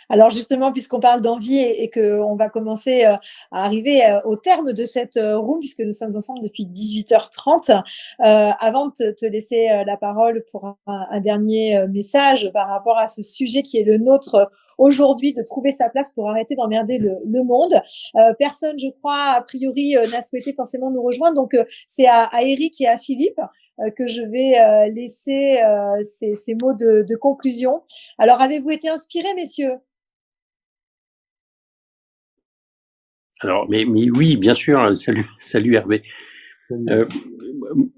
Alors justement, puisqu'on parle d'envie et qu'on va commencer à arriver au terme de cette room, puisque nous sommes ensemble depuis 18h30, avant de te laisser la parole pour un dernier message par rapport à ce sujet qui est le nôtre aujourd'hui, de trouver sa place pour arrêter d'emmerder le monde. Personne, je crois, a priori, n'a souhaité forcément nous rejoindre. Donc, c'est à Eric et à Philippe que je vais laisser ces mots de conclusion. Alors, avez-vous été inspirés, messieurs? Alors, mais oui, bien sûr. Salut Hervé.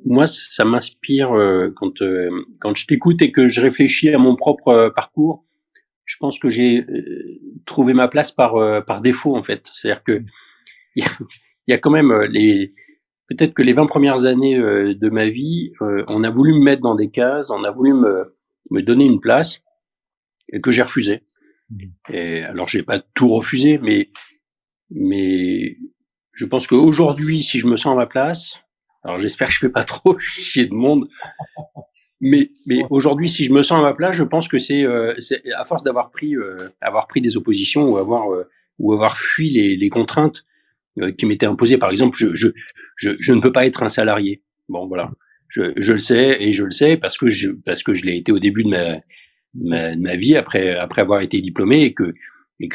Moi, ça m'inspire quand je t'écoute et que je réfléchis à mon propre parcours. Je pense que j'ai trouvé ma place par défaut, en fait. C'est-à-dire que il y a quand même peut-être que les 20 premières années de ma vie, on a voulu me mettre dans des cases, on a voulu me donner une place et que j'ai refusé. Mmh. Et alors, j'ai pas tout refusé, mais je pense qu'aujourd'hui, si je me sens à ma place, alors j'espère que je fais pas trop chier de monde, mais aujourd'hui, si je me sens à ma place, je pense que c'est à force d'avoir pris des oppositions ou avoir fui les contraintes qui m'étaient imposées. Par exemple, je ne peux pas être un salarié. Bon, voilà. Je le sais, et je le sais parce que je l'ai été au début de ma vie après avoir été diplômé, et que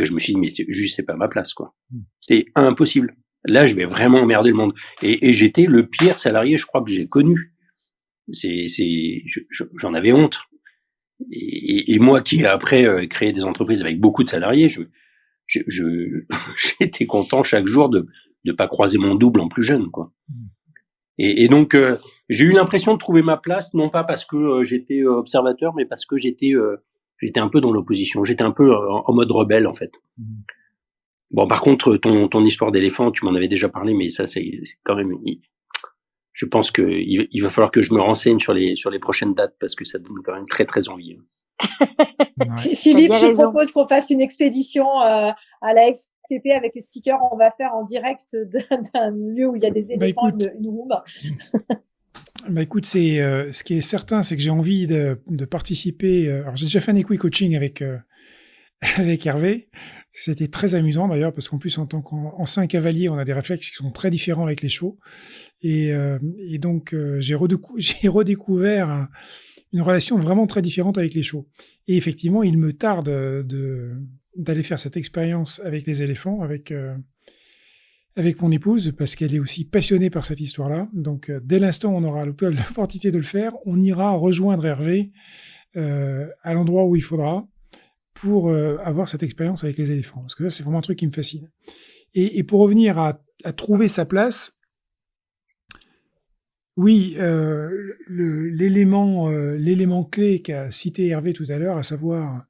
je me suis dit, mais c'est pas ma place, quoi. C'est impossible. Là, je vais vraiment emmerder le monde. Et j'étais le pire salarié, je crois, que j'ai connu. J'en avais honte. Et moi qui ai après créé des entreprises avec beaucoup de salariés, j'étais content chaque jour de pas croiser mon double en plus jeune, quoi. Et donc, j'ai eu l'impression de trouver ma place, non pas parce que j'étais observateur, mais parce que j'étais un peu dans l'opposition. J'étais un peu en mode rebelle, en fait. Bon, par contre, ton histoire d'éléphant, tu m'en avais déjà parlé, mais ça, c'est quand même. Je pense qu'il va falloir que je me renseigne sur les prochaines dates, parce que ça donne quand même très très envie. Ouais. Philippe, T'as je bien raison. propose qu'on fasse une expédition à la FCP avec les speakers. On va faire en direct d'un lieu où il y a des éléphants, écoute, une room. Bah écoute, ce qui est certain, c'est que j'ai envie de participer. Alors j'ai déjà fait un équi-coaching avec avec Hervé. C'était très amusant d'ailleurs parce qu'en plus en tant qu'ancien cavalier, on a des réflexes qui sont très différents avec les chevaux. Et donc j'ai redécouvert une relation vraiment très différente avec les chevaux. Et effectivement, il me tarde d'aller faire cette expérience avec les éléphants, avec mon épouse, parce qu'elle est aussi passionnée par cette histoire-là. Donc, dès l'instant où on aura l'opportunité de le faire, on ira rejoindre Hervé à l'endroit où il faudra pour avoir cette expérience avec les éléphants. Parce que ça, c'est vraiment un truc qui me fascine. Et pour revenir à trouver sa place, oui, l'élément clé qu'a cité Hervé tout à l'heure, à savoir,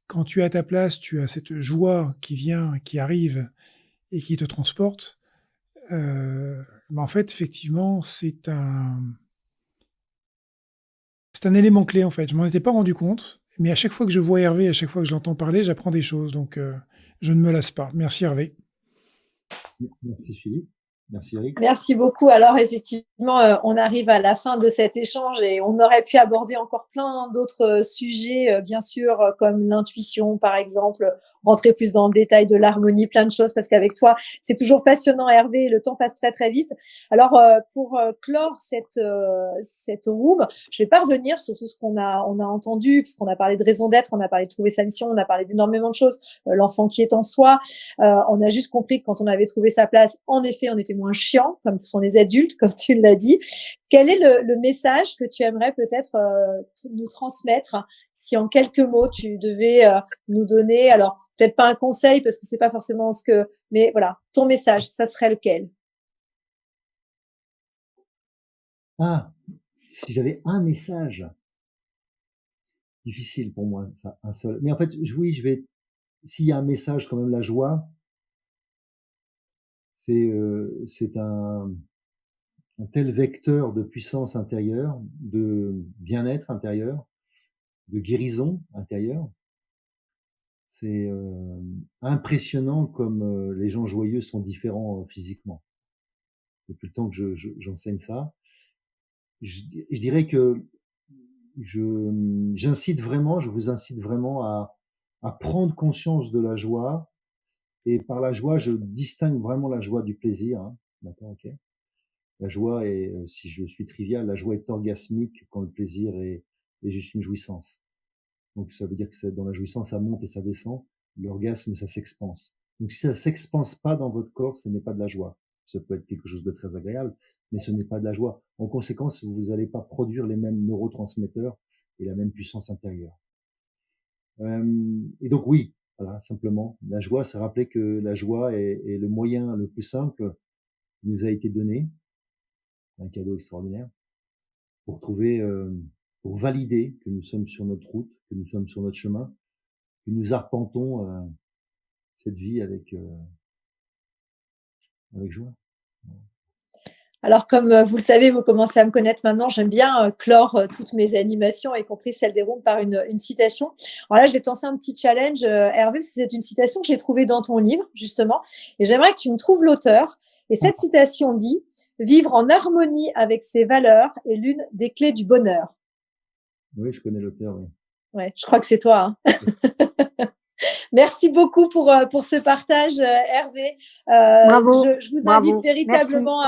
quand tu es à ta place, tu as cette joie qui vient, qui arrive et qui te transporte. En fait, effectivement, c'est un élément clé, en fait. Je m'en étais pas rendu compte, mais à chaque fois que je vois Hervé, à chaque fois que je l'entends parler, j'apprends des choses. Donc, je ne me lasse pas. Merci Hervé. Merci Philippe. Merci Eric. Merci beaucoup. Alors effectivement, on arrive à la fin de cet échange et on aurait pu aborder encore plein d'autres sujets, bien sûr, comme l'intuition, par exemple, rentrer plus dans le détail de l'harmonie, plein de choses, parce qu'avec toi, c'est toujours passionnant, Hervé, et le temps passe très, très vite. Alors, pour clore cette room, je vais pas revenir sur tout ce on a entendu, puisqu'on a parlé de raison d'être, on a parlé de trouver sa mission, on a parlé d'énormément de choses, l'enfant qui est en soi. On a juste compris que quand on avait trouvé sa place, en effet, on était moins chiant, comme sont les adultes, comme tu l'as dit. Quel est le message que tu aimerais peut-être nous transmettre, si en quelques mots tu devais nous donner, alors peut-être pas un conseil parce que c'est pas forcément mais voilà, ton message, ça serait lequel? Ah, si j'avais un message, difficile pour moi, ça, un seul. Mais en fait, oui, s'il y a un message, quand même, la joie, c'est un tel vecteur de puissance intérieure, de bien-être intérieur, de guérison intérieure. C'est impressionnant comme les gens joyeux sont différents physiquement. Depuis le temps que j'enseigne ça, je dirais que je vous incite vraiment à prendre conscience de la joie. Et par la joie, je distingue vraiment la joie du plaisir. Hein. D'accord, ok. La joie est, si je suis trivial, la joie est orgasmique quand le plaisir est juste une jouissance. Donc ça veut dire que dans la jouissance, ça monte et ça descend. L'orgasme, ça s'expanse. Donc si ça s'expanse pas dans votre corps, ce n'est pas de la joie. Ça peut être quelque chose de très agréable, mais ce n'est pas de la joie. En conséquence, vous n'allez pas produire les mêmes neurotransmetteurs et la même puissance intérieure. Et donc oui, voilà, simplement, la joie, c'est rappeler que la joie est le moyen le plus simple qui nous a été donné, un cadeau extraordinaire, pour trouver, pour valider que nous sommes sur notre route, que nous sommes sur notre chemin, que nous arpentons cette vie avec joie. Alors, comme vous le savez, vous commencez à me connaître maintenant, j'aime bien clore toutes mes animations, y compris celles des rooms, par une citation. Alors là, je vais te lancer un petit challenge, Hervé, parce que c'est une citation que j'ai trouvée dans ton livre, justement, et j'aimerais que tu me trouves l'auteur. Et cette citation dit « Vivre en harmonie avec ses valeurs est l'une des clés du bonheur ». Oui, je connais l'auteur, oui. Ouais, je crois que c'est toi. Hein. Merci beaucoup pour ce partage, Hervé. Bravo, Je vous invite bravo, merci. véritablement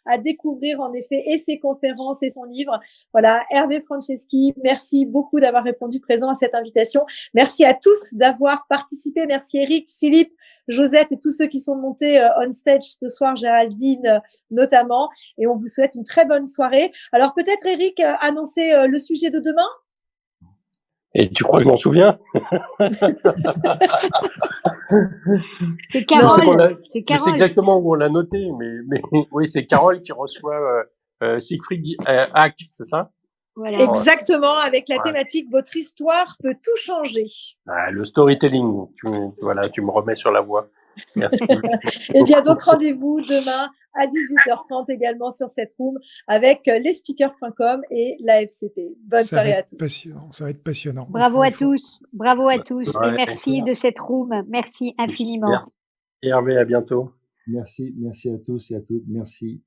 à découvrir en effet et ses conférences et son livre. Voilà, Hervé Franceschi, merci beaucoup d'avoir répondu présent à cette invitation. Merci à tous d'avoir participé. Merci Eric, Philippe, Josette et tous ceux qui sont montés on stage ce soir, Géraldine notamment. Et on vous souhaite une très bonne soirée. Alors peut-être Eric, annoncer le sujet de demain? Et tu crois que je m'en souviens? C'est Non, Carole, c'est je sais Carole. exactement où on l'a noté, mais oui, c'est Carole qui reçoit Siegfried Hack, c'est ça? Voilà. Exactement, avec la Ouais. thématique « Votre histoire peut tout changer Ah, le storytelling, voilà, tu me remets sur la voie. Merci. ». Et bien donc, rendez-vous demain à 18h30 également sur cette room avec lesspeakers.com et la FCP. Bonne Ça va soirée à être tous. passionnant, ça va être passionnant. Bravo encore à une fois. tous, bravo à tous, et Ouais. merci de cette room. Merci infiniment. Merci Hervé, à bientôt. Merci à tous et à toutes. Merci.